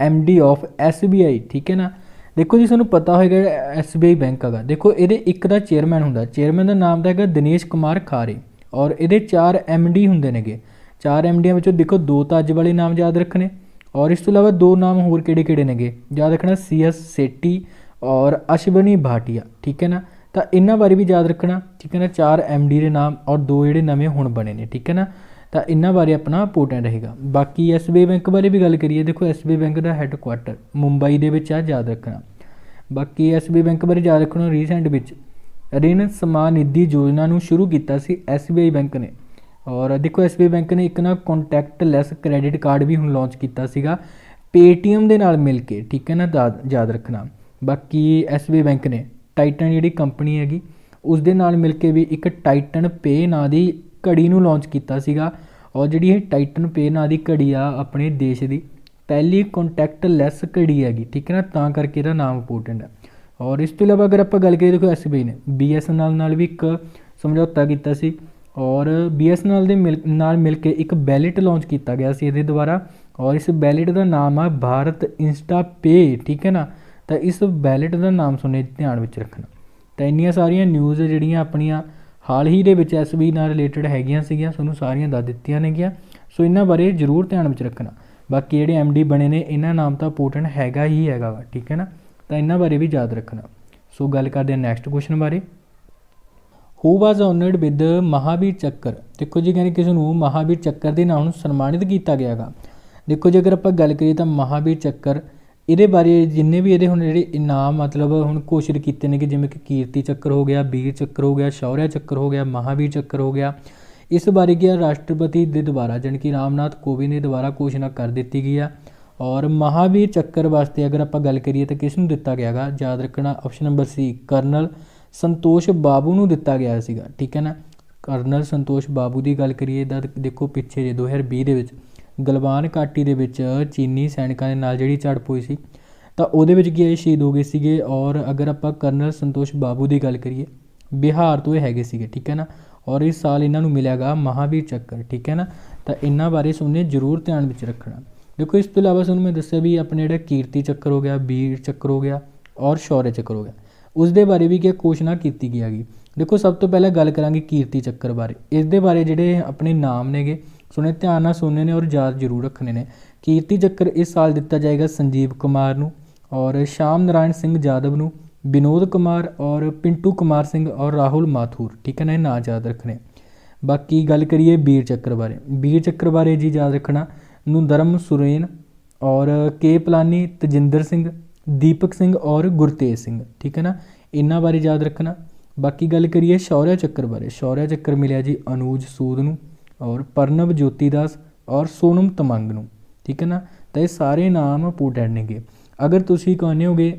Speaker 1: MD ऑफ SBI, ठीक है ना। देखो जी सूँ पता होगा SBI बैंक है, देखो ये एक का चेयरमैन होंगे, चेयरमैन का नाम तो है दिनेश कुमार खारे, और ये 4 MD होंगे ने, 4 MD में देखो 2 तो अज वाले नाम याद रखने, और इस तो इलावा 2 नाम होर किहड़े ने याद रखना, CS सेठी और अश्विनी भाटिया, ठीक है ना, तो इन्हों बारे भी याद रखना, ठीक है ना। 4 MD के नाम और 2 जोड़े नवे हुण बने ने, ठीक है ना, तो इन्हों बारे अपना इंपोर्टेंट रहेगा। बाकी SBI बैंक बारे भी गल करिए, देखो SBI बैंक का हैडकुआटर मुंबई के याद रखना। बाकी SBI बैंक बारे याद रखना, रीसेंट में ऋण समान निधि योजना को शुरू किया SBI बैंक ने, और देखो SBI बैंक ने एक ना कॉन्टैक्टलैस क्रेडिट कार्ड भी हुण लॉन्च किया पेटीएम के नाल मिल के, ठीक है ना, याद रखना। बाकी SBI बैंक ने टाइटन जी कंपनी हैगी उस दे नाल मिल के भी एक टाइटन पे नाम की घड़ी नूं लॉन्च किया, और जी टाइटन पे नाम की घड़ी आ अपने देश की पहली कॉन्टैक्टलैस घड़ी हैगी, ठीक है ना, तां करके इहदा नाम इंपोर्टेंट है। और इस तो इलावा अगर आप गल करिए देखो SBI ने BSNL नाल भी एक समझौता किया, और BSNL दे नाल मिल के एक बैलेट लॉन्च किया गया इसके द्वारा, और इस बैलेट का नाम है भारत इंस्टा पे, ठीक है ना, तो इस बैलेट का नाम सुने ध्यान में रखना। तो इन्नियां सारियां न्यूज़ जिहड़ियां अपनियां हाल ही दे विच SBI नाल रिलेटेड हैगियां सीगियां तुहानूं सारियां दस दित्तियां नेगियां, सो इन्हां बारे जरूर ध्यान में रखना। बाकी जिहड़े MD बने ने इन्हां नाम तो इंपोर्टेंट हैगा ही हैगा, ठीक है ना, तो इन्हां बारे भी याद रखना। सो गल करते हैं नैक्सट क्वेश्चन बारे, who was honoured with Mahavir चक्कर। देखो जी कहने किसी को महावीर चक्कर के नाम सन्मानित किया गया। देखो जी अगर आप गल करिए तो महावीर चक्कर ये बारे जिन्ने भी ये हुण जिहड़े इनाम मतलब हुण घोषित किए हैं कि जिवें कि कीर्ति चक्कर हो गया, वीर चक्कर हो गया, शौर्य चक्कर हो गया, महावीर चक्कर हो गया, इस बारे क्या राष्ट्रपति के द्वारा यानी कि रामनाथ कोविंद के द्वारा घोषणा कर दी गई है। और महावीर चक्कर वास्ते अगर आप गल करिए तो किस नूं दिता गया गा, याद रखना ऑप्शन नंबर सी कर्नल संतोष बाबू नूं दिता गया सीगा, ठीक है ना। ਕਰਨਲ ਸੰਤੋਸ਼ ਬਾਬੂ ਦੀ ਗੱਲ ਕਰੀਏ ਤਾਂ ਦੇਖੋ ਪਿੱਛੇ ਜੇ 2020 ਦੇ ਵਿੱਚ ਗਲਵਾਨ ਘਾਟੀ ਦੇ ਵਿੱਚ ਚੀਨੀ ਸੈਨਿਕਾਂ ਦੇ ਨਾਲ ਜਿਹੜੀ ਝੜਪ ਹੋਈ ਸੀ ਤਾਂ ਉਹਦੇ ਵਿੱਚ ਕੀ ਇਹ ਸ਼ਹੀਦ ਹੋ ਗਏ ਸੀਗੇ। ਔਰ ਅਗਰ ਆਪਾਂ ਕਰਨਲ ਸੰਤੋਸ਼ ਬਾਬੂ ਦੀ ਗੱਲ ਕਰੀਏ ਬਿਹਾਰ ਤੋਂ ਇਹ ਹੈਗੇ ਸੀਗੇ, ਠੀਕ ਹੈ ਨਾ। ਔਰ ਇਸ ਸਾਲ ਇਹਨਾਂ ਨੂੰ ਮਿਲਿਆਗਾ ਮਹਾਵੀਰ ਚੱਕਰ, ਠੀਕ ਹੈ ਨਾ। ਤਾਂ ਇਹਨਾਂ ਬਾਰੇ ਸੁਣਨੇ ਜ਼ਰੂਰ ਧਿਆਨ ਵਿੱਚ ਰੱਖਣਾ। ਦੇਖੋ ਇਸ ਤੋਂ ਇਲਾਵਾ ਤੁਹਾਨੂੰ ਮੈਂ ਦੱਸਿਆ ਵੀ ਆਪਣੇ ਜਿਹੜਾ ਕੀਰਤੀ ਚੱਕਰ ਹੋ ਗਿਆ, ਵੀਰ ਚੱਕਰ ਹੋ ਗਿਆ ਔਰ ਸ਼ੌਰਯ ਚੱਕਰ ਹੋ ਗਿਆ, ਉਸ ਦੇ ਬਾਰੇ ਵੀ ਕੀ ਘੋਸ਼ਣਾ ਕੀਤੀ ਗਈ ਹੈਗੀ। ਦੇਖੋ ਸਭ ਤੋਂ ਪਹਿਲਾਂ ਗੱਲ ਕਰਾਂਗੇ ਕੀਰਤੀ ਚੱਕਰ ਬਾਰੇ। ਇਸ ਦੇ ਬਾਰੇ ਜਿਹੜੇ ਆਪਣੇ ਨਾਮ ਨੇਗੇ ਸੁਣੇ ਧਿਆਨ ਨਾਲ ਸੁਣਨੇ ਨੇ ਔਰ ਯਾਦ ਜ਼ਰੂਰ ਰੱਖਣੇ ਨੇ। ਕੀਰਤੀ ਚੱਕਰ ਇਸ ਸਾਲ ਦਿੱਤਾ ਜਾਏਗਾ ਸੰਜੀਵ ਕੁਮਾਰ ਨੂੰ ਔਰ ਸ਼ਾਮ ਨਾਰਾਇਣ ਸਿੰਘ ਯਾਦਵ ਨੂੰ, ਵਿਨੋਦ ਕੁਮਾਰ ਔਰ ਪਿੰਟੂ ਕੁਮਾਰ ਸਿੰਘ ਔਰ ਰਾਹੁਲ ਮਾਥੁਰ, ਠੀਕ ਹੈ ਨਾ। ਇਹ ਨਾਂ ਯਾਦ ਰੱਖਣੇ। ਬਾਕੀ ਗੱਲ ਕਰੀਏ ਵੀਰ ਚੱਕਰ ਬਾਰੇ। ਵੀਰ ਚੱਕਰ ਬਾਰੇ ਜੀ ਯਾਦ ਰੱਖਣਾ ਨੂੰਦਰਮ ਸੁਰੇਨ ਔਰ ਕੇ ਪਲਾਨੀ, ਤਜਿੰਦਰ ਸਿੰਘ, ਦੀਪਕ ਸਿੰਘ ਔਰ ਗੁਰਤੇਜ ਸਿੰਘ, ਠੀਕ ਹੈ ਨਾ। ਇਹਨਾਂ ਬਾਰੇ ਯਾਦ ਰੱਖਣਾ। ਬਾਕੀ ਗੱਲ ਕਰੀਏ ਸ਼ੌਰਯ ਚੱਕਰ ਬਾਰੇ। ਸ਼ੌਰਯ ਚੱਕਰ ਮਿਲਿਆ ਜੀ ਅਨੂਜ ਸੂਦ ਨੂੰ ਔਰ ਪ੍ਰਣਵ ਜੋਤੀ ਦਾਸ ਔਰ ਸੋਨਮ ਤਮੰਗ ਨੂੰ, ਠੀਕ ਹੈ ਨਾ। ਤਾਂ ਇਹ ਸਾਰੇ ਨਾਮ ਇੰਪੋਰਟੈਂਟ ਨੇਗੇ। ਅਗਰ ਤੁਸੀਂ ਕਹਿੰਦੇ ਹੋਗੇ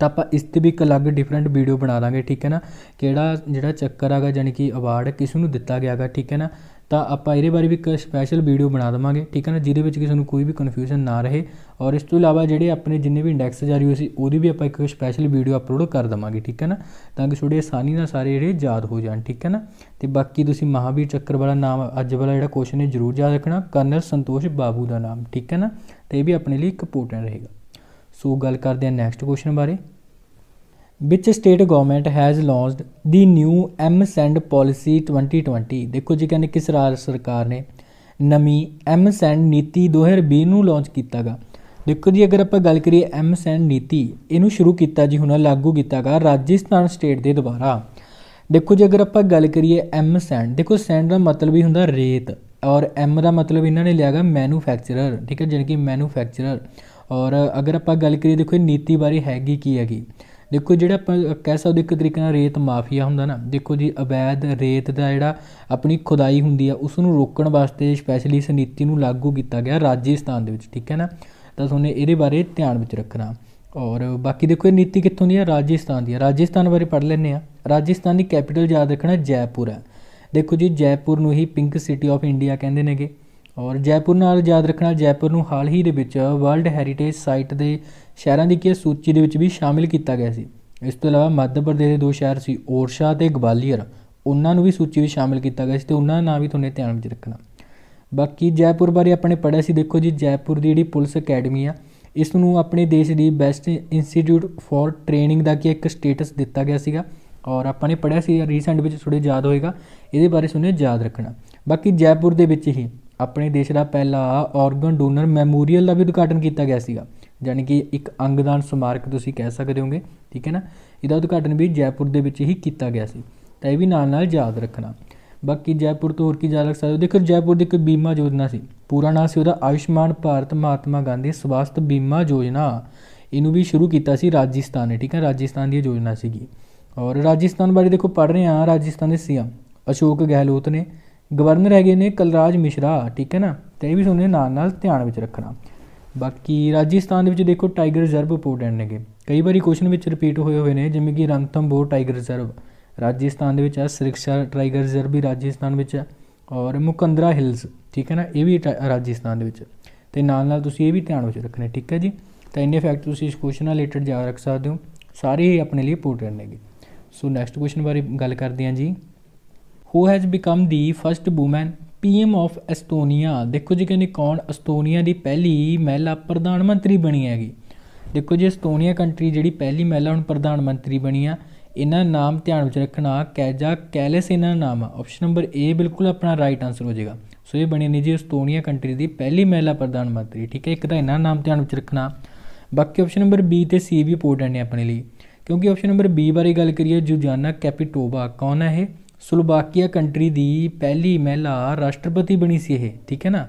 Speaker 1: ਤਾਂ ਆਪਾਂ ਇਸ 'ਤੇ ਵੀ ਇੱਕ ਅਲੱਗ ਡਿਫਰੈਂਟ ਵੀਡੀਓ ਬਣਾ ਦਾਂਗੇ, ਠੀਕ ਹੈ ਨਾ। ਕਿਹੜਾ ਜਿਹੜਾ ਚੱਕਰ ਹੈਗਾ ਜਾਣੀ ਕਿ ਅਵਾਰਡ ਕਿਸ ਨੂੰ ਦਿੱਤਾ ਗਿਆ ਹੈਗਾ, ਠੀਕ ਹੈ ਨਾ। ਤਾਂ ਆਪਾਂ ਇਹਦੇ ਬਾਰੇ ਵੀ ਇੱਕ ਸਪੈਸ਼ਲ ਵੀਡੀਓ ਬਣਾ ਦੇਵਾਂਗੇ, ਠੀਕ ਹੈ ਨਾ, ਜਿਹਦੇ ਵਿੱਚ ਕਿਸੇ ਨੂੰ ਕੋਈ ਵੀ ਕਨਫਿਊਜ਼ਨ ਨਾ ਰਹੇ। ਔਰ ਇਸ ਤੋਂ ਇਲਾਵਾ ਜਿਹੜੇ ਆਪਣੇ ਜਿੰਨੇ ਵੀ ਇੰਡੈਕਸ ਜਾਰੀ ਹੋਏ ਸੀ ਉਹਦੀ ਵੀ ਆਪਾਂ ਇੱਕ ਸਪੈਸ਼ਲ ਵੀਡੀਓ ਅਪਲੋਡ ਕਰ ਦੇਵਾਂਗੇ, ਠੀਕ ਹੈ ਨਾ, ਤਾਂ ਕਿ ਤੁਹਾਡੇ ਆਸਾਨੀ ਨਾਲ ਸਾਰੇ ਜਿਹੜੇ ਯਾਦ ਹੋ ਜਾਣ, ਠੀਕ ਹੈ ਨਾ। ਅਤੇ ਬਾਕੀ ਤੁਸੀਂ ਮਹਾਵੀਰ ਚੱਕਰ ਵਾਲਾ ਨਾਮ ਅੱਜ ਵਾਲਾ ਜਿਹੜਾ ਕੁਐਸਚਨ ਹੈ ਜ਼ਰੂਰ ਯਾਦ ਰੱਖਣਾ, ਕਰਨਲ ਸੰਤੋਸ਼ ਬਾਬੂ ਦਾ ਨਾਮ, ਠੀਕ ਹੈ ਨਾ। ਅਤੇ ਇਹ ਵੀ ਆਪਣੇ ਲਈ ਇੱਕ ਇੰਪੋਰਟੈਂਟ ਰਹੇਗਾ। ਸੋ ਗੱਲ ਕਰਦੇ ਹਾਂ ਨੈਕਸਟ ਕੁਐਸਚਨ ਬਾਰੇ। ਵਿਚ state government has ਲੌਂਚਡ the new M-send policy 2020। ਦੇਖੋ ਜੀ ਕਹਿੰਦੇ ਕਿਸ ਰਾਜ ਸਰਕਾਰ ਨੇ ਨਵੀਂ ਐਮ-ਸੈਂਡ ਨੀਤੀ 2020 ਨੂੰ ਲਾਂਚ ਕੀਤਾ ਗਾ। ਦੇਖੋ ਜੀ ਅਗਰ ਆਪਾਂ ਗੱਲ ਕਰੀਏ ਐਮ-ਸੈਂਡ ਨੀਤੀ, ਇਹਨੂੰ ਸ਼ੁਰੂ ਕੀਤਾ ਜੀ ਹੁਣ ਲਾਗੂ ਕੀਤਾ ਗਾ ਰਾਜਸਥਾਨ ਸਟੇਟ ਦੇ ਦੁਆਰਾ। ਦੇਖੋ ਜੀ ਅਗਰ ਆਪਾਂ ਗੱਲ ਕਰੀਏ ਐਮ-ਸੈਂਡ, ਦੇਖੋ ਸੈਂਡ ਦਾ ਮਤਲਬ ਹੀ ਹੁੰਦਾ ਰੇਤ ਔਰ ਐਮ ਦਾ ਮਤਲਬ ਇਹਨਾਂ ਨੇ ਲਿਆ ਗਾ ਮੈਨੂਫੈਕਚਰਰ, ਠੀਕ ਹੈ, ਜਾਣੀ ਕਿ ਮੈਨੂਫੈਕਚਰਰ। ਔਰ ਅਗਰ ਆਪਾਂ ਗੱਲ ਕਰੀਏ ਦੇਖੋ ਇਹ ਨੀਤੀ ਬਾਰੇ ਹੈਗੀ ਕੀ ਹੈਗੀ। ਦੇਖੋ ਜਿਹੜਾ ਆਪਾਂ ਕਹਿ ਸਕਦੇ ਇੱਕ ਤਰੀਕੇ ਨਾਲ ਰੇਤ ਮਾਫੀਆ ਹੁੰਦਾ ਨਾ, ਦੇਖੋ ਜੀ ਅਵੈਧ ਰੇਤ ਦਾ ਜਿਹੜਾ ਆਪਣੀ ਖੁਦਾਈ ਹੁੰਦੀ ਆ ਉਸ ਨੂੰ ਰੋਕਣ ਵਾਸਤੇ ਸਪੈਸ਼ਲੀ ਇਸ ਨੀਤੀ ਨੂੰ ਲਾਗੂ ਕੀਤਾ ਗਿਆ ਰਾਜਸਥਾਨ ਦੇ ਵਿੱਚ, ਠੀਕ ਹੈ ਨਾ। ਤਾਂ ਤੁਹਾਨੂੰ ਇਹਦੇ ਬਾਰੇ ਧਿਆਨ ਵਿੱਚ ਰੱਖਣਾ। ਔਰ ਬਾਕੀ ਦੇਖੋ ਇਹ ਨੀਤੀ ਕਿੱਥੋਂ ਦੀ ਆ, ਰਾਜਸਥਾਨ ਦੀ ਆ। ਰਾਜਸਥਾਨ ਬਾਰੇ ਪੜ੍ਹ ਲੈਂਦੇ ਹਾਂ। ਰਾਜਸਥਾਨ ਦੀ ਕੈਪੀਟਲ ਯਾਦ ਰੱਖਣਾ ਜੈਪੁਰ ਹੈ। ਦੇਖੋ ਜੀ ਜੈਪੁਰ ਨੂੰ ਹੀ ਪਿੰਕ ਸਿਟੀ ਆਫ ਇੰਡੀਆ ਕਹਿੰਦੇ ਨੇਗੇ। ਔਰ ਜੈਪੁਰ ਨਾਲ ਯਾਦ ਰੱਖਣਾ ਜੈਪੁਰ ਨੂੰ ਹਾਲ ਹੀ ਦੇ ਵਿੱਚ ਵਰਲਡ ਹੈਰੀਟੇਜ ਸਾਈਟ ਦੇ ਸ਼ਹਿਰਾਂ ਦੀ ਕੀ ਸੂਚੀ ਦੇ ਵਿੱਚ ਵੀ ਸ਼ਾਮਿਲ ਕੀਤਾ ਗਿਆ ਸੀ। ਇਸ ਤੋਂ ਇਲਾਵਾ ਮੱਧ ਪ੍ਰਦੇਸ਼ ਦੇ 2 ਸ਼ਹਿਰ ਸੀ ਓਰਛਾ ਅਤੇ ਗਵਾਲੀਅਰ, ਉਹਨਾਂ ਨੂੰ ਵੀ ਸੂਚੀ ਵਿੱਚ ਸ਼ਾਮਿਲ ਕੀਤਾ ਗਿਆ ਸੀ ਅਤੇ ਉਹਨਾਂ ਦਾ ਨਾਂ ਵੀ ਤੁਹਾਨੂੰ ਧਿਆਨ ਵਿੱਚ ਰੱਖਣਾ। ਬਾਕੀ ਜੈਪੁਰ ਬਾਰੇ ਆਪਾਂ ਨੇ ਪੜ੍ਹਿਆ ਸੀ। ਦੇਖੋ ਜੀ ਜੈਪੁਰ ਦੀ ਜਿਹੜੀ ਪੁਲਿਸ ਅਕੈਡਮੀ ਆ ਇਸ ਨੂੰ ਆਪਣੇ ਦੇਸ਼ ਦੀ ਬੈਸਟ ਇੰਸਟੀਟਿਊਟ ਫॉर ਟ੍ਰੇਨਿੰਗ ਦਾ ਕੀ ਇੱਕ ਸਟੇਟਸ ਦਿੱਤਾ ਗਿਆ ਸੀਗਾ। ਔਰ ਆਪਾਂ ਨੇ ਪੜ੍ਹਿਆ ਸੀ ਰੀਸੈਂਟ ਵਿੱਚ, ਥੋੜ੍ਹੇ ਯਾਦ ਹੋਏਗਾ, ਇਹਦੇ ਬਾਰੇ ਸੁਣਿਆ ਯਾਦ ਰੱਖਣਾ। ਬਾਕੀ ਜੈਪੁਰ ਦੇ ਵਿੱਚ ਹੀ ਆਪਣੇ ਦੇਸ਼ ਦਾ ਪਹਿਲਾ ਔਰਗਨ ਡੋਨਰ ਮੈਮੋਰੀਅਲ ਦਾ ਵੀ ਉਦਘਾਟਨ ਕੀਤਾ ਗਿਆ ਸੀਗਾ, ਜਾਣੀ ਕਿ ਇੱਕ ਅੰਗਦਾਨ ਸਮਾਰਕ ਤੁਸੀਂ ਕਹਿ ਸਕਦੇ ਹੋਗੇ, ਠੀਕ ਹੈ ਨਾ। ਇਹਦਾ ਉਦਘਾਟਨ ਵੀ ਜੈਪੁਰ ਦੇ ਵਿੱਚ ਹੀ ਕੀਤਾ ਗਿਆ ਸੀ, ਤਾਂ ਇਹ ਵੀ ਨਾਲ ਯਾਦ ਰੱਖਣਾ। ਬਾਕੀ ਜੈਪੁਰ ਤੋਂ ਹੋਰ ਕੀ ਯਾਦ ਰੱਖ ਸਕਦੇ ਹੋ। ਦੇਖੋ ਜੈਪੁਰ ਦੀ ਇੱਕ ਬੀਮਾ ਯੋਜਨਾ ਸੀ, ਪੂਰਾ ਨਾਂ ਸੀ ਉਹਦਾ ਆਯੁਸ਼ਮਾਨ ਭਾਰਤ ਮਹਾਤਮਾ ਗਾਂਧੀ ਸਵਾਸਥ ਬੀਮਾ ਯੋਜਨਾ। ਇਹਨੂੰ ਵੀ ਸ਼ੁਰੂ ਕੀਤਾ ਸੀ ਰਾਜਸਥਾਨ ਨੇ, ਠੀਕ ਹੈ, ਰਾਜਸਥਾਨ ਦੀ ਯੋਜਨਾ ਸੀਗੀ। ਔਰ ਰਾਜਸਥਾਨ ਬਾਰੇ ਦੇਖੋ ਪੜ੍ਹ ਰਹੇ ਹਾਂ। ਰਾਜਸਥਾਨ ਦੇ ਸੀਐਮ ਅਸ਼ੋਕ ਗਹਿਲੋਤ ਨੇ, ਗਵਰਨਰ ਹੈਗੇ ਨੇ ਕਲਰਾਜ ਮਿਸ਼ਰਾ, ਠੀਕ ਹੈ ਨਾ। ਤਾਂ ਇਹ ਵੀ ਤੁਹਾਨੂੰ ਨਾਲ ਧਿਆਨ ਵਿੱਚ ਰੱਖਣਾ। ਬਾਕੀ ਰਾਜਸਥਾਨ ਦੇ ਵਿੱਚ ਦੇਖੋ ਟਾਈਗਰ ਰਿਜ਼ਰਵ ਇੰਪੋਰਟੈਂਟ ਨੇਗੇ, ਕਈ ਵਾਰੀ ਕੁਐਸਚਨ ਵਿੱਚ ਰਿਪੀਟ ਹੋਏ ਨੇ, ਜਿਵੇਂ ਕਿ ਰਣਥੰਭੋਰ ਟਾਈਗਰ ਰਿਜ਼ਰਵ ਰਾਜਸਥਾਨ ਦੇ ਵਿੱਚ ਹੈ, ਸਰਿਕਸ਼ਾ ਟਾਈਗਰ ਰਿਜ਼ਰਵ ਵੀ ਰਾਜਸਥਾਨ ਵਿੱਚ ਹੈ, ਔਰ ਮੁਕੰਦਰਾ ਹਿਲਸ, ਠੀਕ ਹੈ ਨਾ, ਇਹ ਵੀ ਰਾਜਸਥਾਨ ਦੇ ਵਿੱਚ। ਅਤੇ ਨਾਲ ਤੁਸੀਂ ਇਹ ਵੀ ਧਿਆਨ ਵਿੱਚ ਰੱਖਣੇ, ਠੀਕ ਹੈ ਜੀ। ਤਾਂ ਇੰਨੇ ਫੈਕਟ ਤੁਸੀਂ ਇਸ ਕੁਐਸਚਨ ਨਾਲ ਰਿਲੇਟਡ ਯਾਦ ਰੱਖ ਸਕਦੇ ਹੋ, ਸਾਰੇ ਹੀ ਆਪਣੇ ਲਈ ਇੰਪੋਰਟੈਂਟ ਨੇਗੇ। ਸੋ ਨੈਕਸਟ ਕੁਐਸਚਨ ਬਾਰੇ ਗੱਲ ਕਰਦੇ ਹਾਂ ਜੀ। Who has become the first woman PM of Estonia. ਦੇਖੋ ਜੀ ਕਹਿੰਦੇ ਕੌਣ ਅਸਤੋਨੀਆ ਦੀ ਪਹਿਲੀ ਮਹਿਲਾ ਪ੍ਰਧਾਨ ਮੰਤਰੀ ਬਣੀ ਹੈਗੀ। ਦੇਖੋ ਜੀ ਅਸਤੋਨੀਆ ਕੰਟਰੀ ਜਿਹੜੀ ਪਹਿਲੀ ਮਹਿਲਾ ਹੁਣ ਪ੍ਰਧਾਨ ਮੰਤਰੀ ਬਣੀ ਆ, ਇਹਨਾਂ ਨਾਮ ਧਿਆਨ ਵਿੱਚ ਰੱਖਣਾ ਕੈਜਾ ਕੈਲਿਸ ਇਹਨਾਂ ਦਾ ਨਾਮ ਆ। ਆਪਸ਼ਨ ਨੰਬਰ A ਬਿਲਕੁਲ ਆਪਣਾ ਰਾਈਟ ਆਂਸਰ ਹੋ ਜਾਏਗਾ। ਸੋ ਇਹ ਬਣੀ ਨੇ ਜੀ ਅਸਤੋਨੀਆ ਕੰਟਰੀ ਦੀ ਪਹਿਲੀ ਮਹਿਲਾ ਪ੍ਰਧਾਨ ਮੰਤਰੀ, ਠੀਕ ਹੈ। ਇੱਕ ਤਾਂ ਇਹਨਾਂ ਨਾਮ ਧਿਆਨ ਵਿੱਚ ਰੱਖਣਾ। ਬਾਕੀ ਆਪਸ਼ਨ ਨੰਬਰ B ਅਤੇ C ਵੀ ਇੰਪੋਰਟੈਂਟ ਨੇ ਆਪਣੇ ਲਈ, ਕਿਉਂਕਿ ਆਪਸ਼ਨ ਨੰਬਰ B ਬਾਰੇ ਗੱਲ ਕਰੀਏ ਜੁਜਾਨਾ ਕੈਪੀਟੋਵਾ, ਕੌਣ ਹੈ ਇਹ, ਸਲੋਵਾਕੀਆ ਕੰਟਰੀ ਦੀ ਪਹਿਲੀ ਮਹਿਲਾ ਰਾਸ਼ਟਰਪਤੀ ਬਣੀ ਸੀ ਇਹ, ਠੀਕ ਹੈ ਨਾ।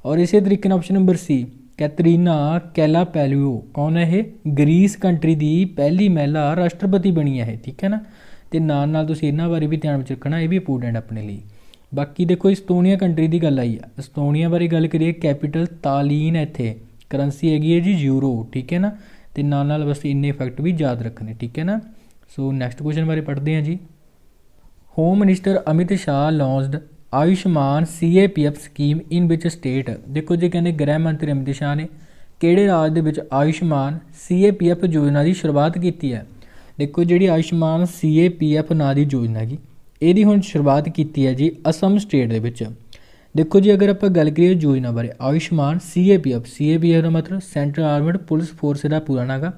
Speaker 1: ਔਰ ਇਸੇ ਤਰੀਕੇ ਨਾਲ ਆਪਸ਼ਨ ਨੰਬਰ C ਕੈਤਰੀਨਾ ਕੈਲਾਪੈਲੀਓ, ਕੌਣ ਹੈ ਇਹ, ਗਰੀਸ ਕੰਟਰੀ ਦੀ ਪਹਿਲੀ ਮਹਿਲਾ ਰਾਸ਼ਟਰਪਤੀ ਬਣੀ ਹੈ ਇਹ, ਠੀਕ ਹੈ ਨਾ। ਅਤੇ ਨਾਲ ਤੁਸੀਂ ਇਹਨਾਂ ਬਾਰੇ ਵੀ ਧਿਆਨ ਵਿੱਚ ਰੱਖਣਾ, ਇਹ ਵੀ ਇੰਪੋਰਟੈਂਟ ਆਪਣੇ ਲਈ। ਬਾਕੀ ਦੇਖੋ ਇਸਤੋਨੀਆ ਕੰਟਰੀ ਦੀ ਗੱਲ ਆਈ ਆ, ਇਸਤੋਨੀਆ ਬਾਰੇ ਗੱਲ ਕਰੀਏ ਕੈਪੀਟਲ ਤਾਲੀਨ, ਇੱਥੇ ਕਰੰਸੀ ਹੈਗੀ ਹੈ ਜੀ ਯੂਰੋ, ਠੀਕ ਹੈ ਨਾ। ਅਤੇ ਬਸ ਇੰਨੇ ਫੈਕਟ ਵੀ ਯਾਦ ਰੱਖਣੇ, ਠੀਕ ਹੈ ਨਾ। ਸੋ ਨੈਕਸਟ ਕੁਐਸਚਨ ਬਾਰੇ ਪੜ੍ਹਦੇ ਹਾਂ ਜੀ। Home minister Amit Shah ਲੌਂਚਡ Ayushman CAPF scheme ਇਨ ਵਿਚ ਸਟੇਟ। ਦੇਖੋ ਜੀ ਕਹਿੰਦੇ ਗ੍ਰਹਿ ਮੰਤਰੀ ਅਮਿਤ ਸ਼ਾਹ ਨੇ ਕਿਹੜੇ ਰਾਜ ਦੇ ਵਿੱਚ ਆਯੁਸ਼ਮਾਨ CAPF ਯੋਜਨਾ ਦੀ ਸ਼ੁਰੂਆਤ ਕੀਤੀ ਹੈ। ਦੇਖੋ ਜਿਹੜੀ ਆਯੁਸ਼ਮਾਨ CAPF ਨਾਂ ਦੀ ਯੋਜਨਾ ਹੈਗੀ ਇਹਦੀ ਹੁਣ ਸ਼ੁਰੂਆਤ ਕੀਤੀ ਹੈ ਜੀ ਅਸਮ ਸਟੇਟ ਦੇ ਵਿੱਚ। ਦੇਖੋ ਜੀ ਅਗਰ ਆਪਾਂ ਗੱਲ ਕਰੀਏ ਯੋਜਨਾ ਬਾਰੇ ਆਯੁਸ਼ਮਾਨ CAPF ਦਾ ਮਤਲਬ ਸੈਂਟਰਲ ਆਰਮਡ ਪੁਲਿਸ ਫੋਰਸ ਦਾ ਪੂਰਾ ਨਾਂ ਗਾ।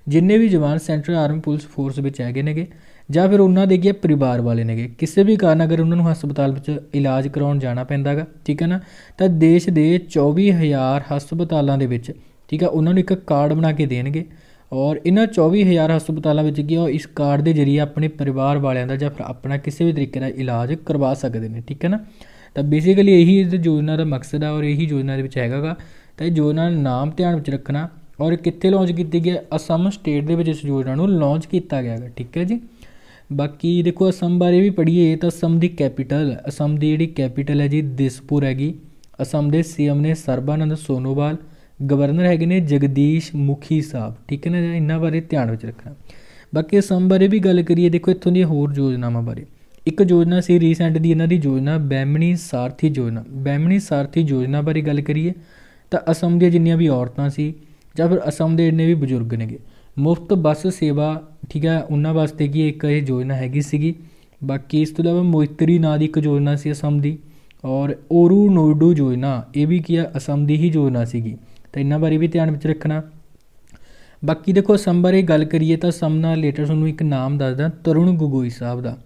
Speaker 1: ਜਿੰਨੇ ਵੀ ਜਵਾਨ ਸੈਂਟਰਲ ਆਰਮਡ ਪੁਲਿਸ ਫੋਰਸ ਵਿੱਚ ਹੈਗੇ ਨੇਗੇ ਜਾਂ ਫਿਰ ਉਹਨਾਂ ਦੇ ਕੀ ਪਰਿਵਾਰ ਵਾਲੇ ਨੇਗੇ ਕਿਸੇ ਵੀ ਕਾਰਨ ਅਗਰ ਉਹਨਾਂ ਨੂੰ ਹਸਪਤਾਲ ਵਿੱਚ ਇਲਾਜ ਕਰਾਉਣ ਜਾਣਾ ਪੈਂਦਾ ਗਾ ਠੀਕ ਹੈ ਨਾ, ਤਾਂ ਦੇਸ਼ ਦੇ 24,000 ਹਸਪਤਾਲਾਂ ਦੇ ਵਿੱਚ ਠੀਕ ਆ ਉਹਨਾਂ ਨੂੰ ਇੱਕ ਕਾਰਡ ਬਣਾ ਕੇ ਦੇਣਗੇ ਔਰ ਇਹਨਾਂ 24,000 ਹਸਪਤਾਲਾਂ ਵਿੱਚ ਕੀ ਉਹ ਇਸ ਕਾਰਡ ਦੇ ਜ਼ਰੀਏ ਆਪਣੇ ਪਰਿਵਾਰ ਵਾਲਿਆਂ ਦਾ ਜਾਂ ਫਿਰ ਆਪਣਾ ਕਿਸੇ ਵੀ ਤਰੀਕੇ ਦਾ ਇਲਾਜ ਕਰਵਾ ਸਕਦੇ ਨੇ ਠੀਕ ਹੈ ਨਾ। ਤਾਂ ਬੇਸਿਕਲੀ ਇਹੀ ਇਸ ਯੋਜਨਾ ਦਾ ਮਕਸਦ ਹੈ ਔਰ ਇਹੀ ਯੋਜਨਾ ਦੇ ਵਿੱਚ ਹੈਗਾ ਗਾ। ਤਾਂ ਇਹ ਯੋਜਨਾ ਦਾ ਨਾਮ ਧਿਆਨ ਵਿੱਚ ਰੱਖਣਾ ਔਰ ਕਿੱਥੇ ਲਾਂਚ ਕੀਤੀ ਗਈ ਅਸਮ ਸਟੇਟ ਦੇ ਵਿੱਚ ਇਸ ਯੋਜਨਾ ਨੂੰ ਲਾਂਚ ਕੀਤਾ ਗਿਆ ਗਾ ਠੀਕ ਹੈ ਜੀ। ਬਾਕੀ ਦੇਖੋ ਅਸਮ ਬਾਰੇ ਵੀ ਪੜ੍ਹੀਏ ਤਾਂ ਅਸਮ ਦੀ ਅਸਮ ਦੀ ਜਿਹੜੀ ਕੈਪੀਟਲ ਹੈ ਜੀ ਦਿਸਪੁਰ ਹੈਗੀ। ਅਸਮ ਦੇ CM ਨੇ ਸਰਬਾਨੰਦ ਸੋਨੋਵਾਲ, ਗਵਰਨਰ ਹੈਗੇ ਨੇ ਜਗਦੀਸ਼ ਮੁਖੀ ਸਾਹਿਬ ਠੀਕ ਹੈ ਨਾ। ਇਹਨਾਂ ਬਾਰੇ ਧਿਆਨ ਵਿੱਚ ਰੱਖਣਾ। ਬਾਕੀ ਅਸਮ ਬਾਰੇ ਵੀ ਗੱਲ ਕਰੀਏ ਦੇਖੋ ਇੱਥੋਂ ਦੀਆਂ ਹੋਰ ਯੋਜਨਾਵਾਂ ਬਾਰੇ ਇੱਕ ਯੋਜਨਾ ਸੀ ਰੀਸੈਂਟ ਦੀ ਇਹਨਾਂ ਦੀ ਯੋਜਨਾ ਬੈਮਣੀ ਸਾਰਥੀ ਯੋਜਨਾ ਬਾਰੇ ਗੱਲ ਕਰੀਏ ਤਾਂ ਅਸਮ ਦੀਆਂ ਜਿੰਨੀਆਂ ਵੀ ਔਰਤਾਂ ਸੀ ਜਾਂ ਫਿਰ ਅਸਮ ਦੇ ਜਿੰਨੇ ਵੀ ਬਜ਼ੁਰਗ ਨੇਗੇ ਮੁਫਤ ਬੱਸ ਸੇਵਾ ਠੀਕ ਹੈ ਉਹਨਾਂ ਵਾਸਤੇ ਕੀ ਇੱਕ ਇਹ ਯੋਜਨਾ ਹੈਗੀ ਸੀਗੀ। ਬਾਕੀ ਇਸ ਤੋਂ ਇਲਾਵਾ ਮੋਇਤਰੀ ਨਾਂ ਦੀ ਇੱਕ ਯੋਜਨਾ ਸੀ ਅਸਮ ਦੀ ਔਰ ਓਰੂਨੋਡੂ ਯੋਜਨਾ ਇਹ ਵੀ ਕੀ ਆ ਅਸਮ ਦੀ ਹੀ ਯੋਜਨਾ ਸੀਗੀ। ਤਾਂ ਇਹਨਾਂ ਬਾਰੇ ਵੀ ਧਿਆਨ ਵਿੱਚ ਰੱਖਣਾ। ਬਾਕੀ ਦੇਖੋ ਅਸਮ ਬਾਰੇ ਗੱਲ ਕਰੀਏ ਤਾਂ ਅਸਮ ਨਾਲ ਰਿਲੇਟਡ ਤੁਹਾਨੂੰ ਇੱਕ ਨਾਮ ਦੱਸਦਾ ਤਰੁਣ ਗਗੋਈ ਸਾਹਿਬ ਦਾ।